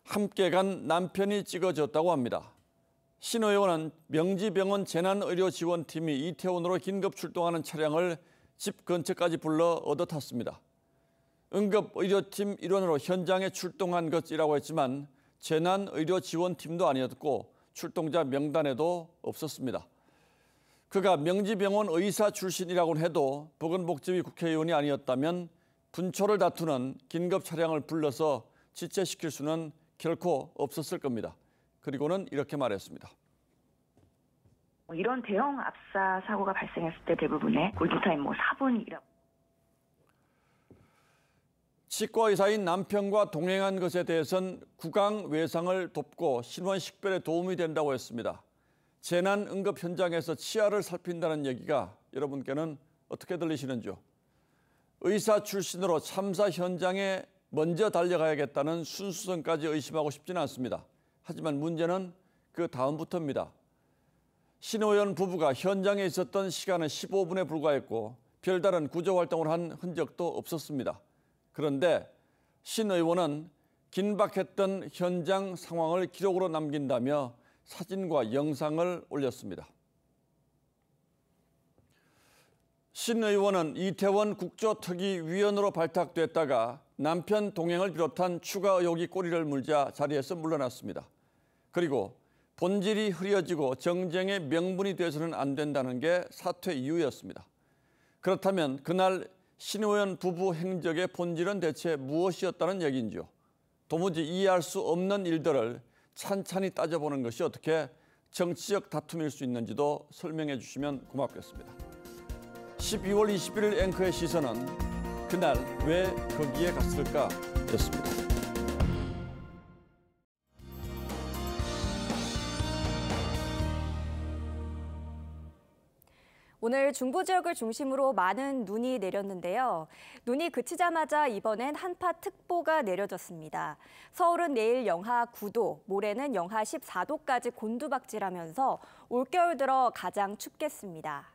함께 간 남편이 찍어줬다고 합니다. 신 의원은 명지병원 재난의료지원팀이 이태원으로 긴급 출동하는 차량을 집 근처까지 불러 얻어 탔습니다. 응급의료팀 일원으로 현장에 출동한 것이라고 했지만 재난의료지원팀도 아니었고 출동자 명단에도 없었습니다. 그가 명지병원 의사 출신이라고는 해도 보건복지위 국회의원이 아니었다면 분초를 다투는 긴급 차량을 불러서 지체시킬 수는 결코 없었을 겁니다. 그리고는 이렇게 말했습니다. 이런 대형 압사 사고가 발생했을 때 대부분의 골든타임 4분이라고. 치과의사인 남편과 동행한 것에 대해선 구강 외상을 돕고 신원 식별에 도움이 된다고 했습니다. 재난 응급 현장에서 치아를 살핀다는 얘기가 여러분께는 어떻게 들리시는지요? 의사 출신으로 참사 현장에 먼저 달려가야겠다는 순수성까지 의심하고 싶지는 않습니다. 하지만 문제는 그 다음부터입니다. 신 의원 부부가 현장에 있었던 시간은 15분에 불과했고 별다른 구조활동을 한 흔적도 없었습니다. 그런데 신 의원은 긴박했던 현장 상황을 기록으로 남긴다며 사진과 영상을 올렸습니다. 신 의원은 이태원 국조특위위원으로 발탁됐다가 남편 동행을 비롯한 추가 의혹이 꼬리를 물자 자리에서 물러났습니다. 그리고 본질이 흐려지고 정쟁의 명분이 돼서는 안 된다는 게 사퇴 이유였습니다. 그렇다면 그날 신 의원 부부 행적의 본질은 대체 무엇이었다는 얘기인지요? 도무지 이해할 수 없는 일들을 찬찬히 따져보는 것이 어떻게 정치적 다툼일 수 있는지도 설명해 주시면 고맙겠습니다. 12월 21일 앵커의 시선은 그날 왜 거기에 갔을까 였습니다. 오늘 중부 지역을 중심으로 많은 눈이 내렸는데요. 눈이 그치자마자 이번엔 한파특보가 내려졌습니다. 서울은 내일 영하 9도, 모레는 영하 14도까지 곤두박질하면서 올겨울 들어 가장 춥겠습니다.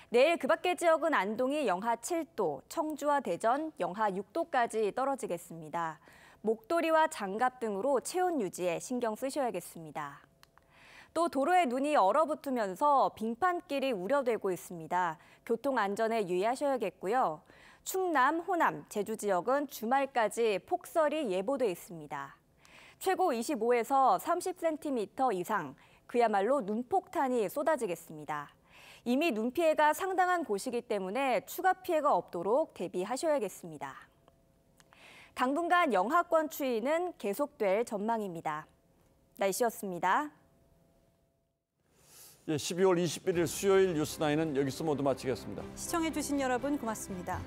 내일 그 밖의 지역은 안동이 영하 7도, 청주와 대전 영하 6도까지 떨어지겠습니다. 목도리와 장갑 등으로 체온 유지에 신경 쓰셔야겠습니다. 또 도로에 눈이 얼어붙으면서 빙판길이 우려되고 있습니다. 교통 안전에 유의하셔야겠고요. 충남, 호남, 제주 지역은 주말까지 폭설이 예보돼 있습니다. 최고 25에서 30cm 이상, 그야말로 눈폭탄이 쏟아지겠습니다. 이미 눈 피해가 상당한 곳이기 때문에 추가 피해가 없도록 대비하셔야겠습니다. 당분간 영하권 추위는 계속될 전망입니다. 날씨였습니다. 12월 21일 수요일 뉴스9는 여기서 모두 마치겠습니다. 시청해주신 여러분 고맙습니다.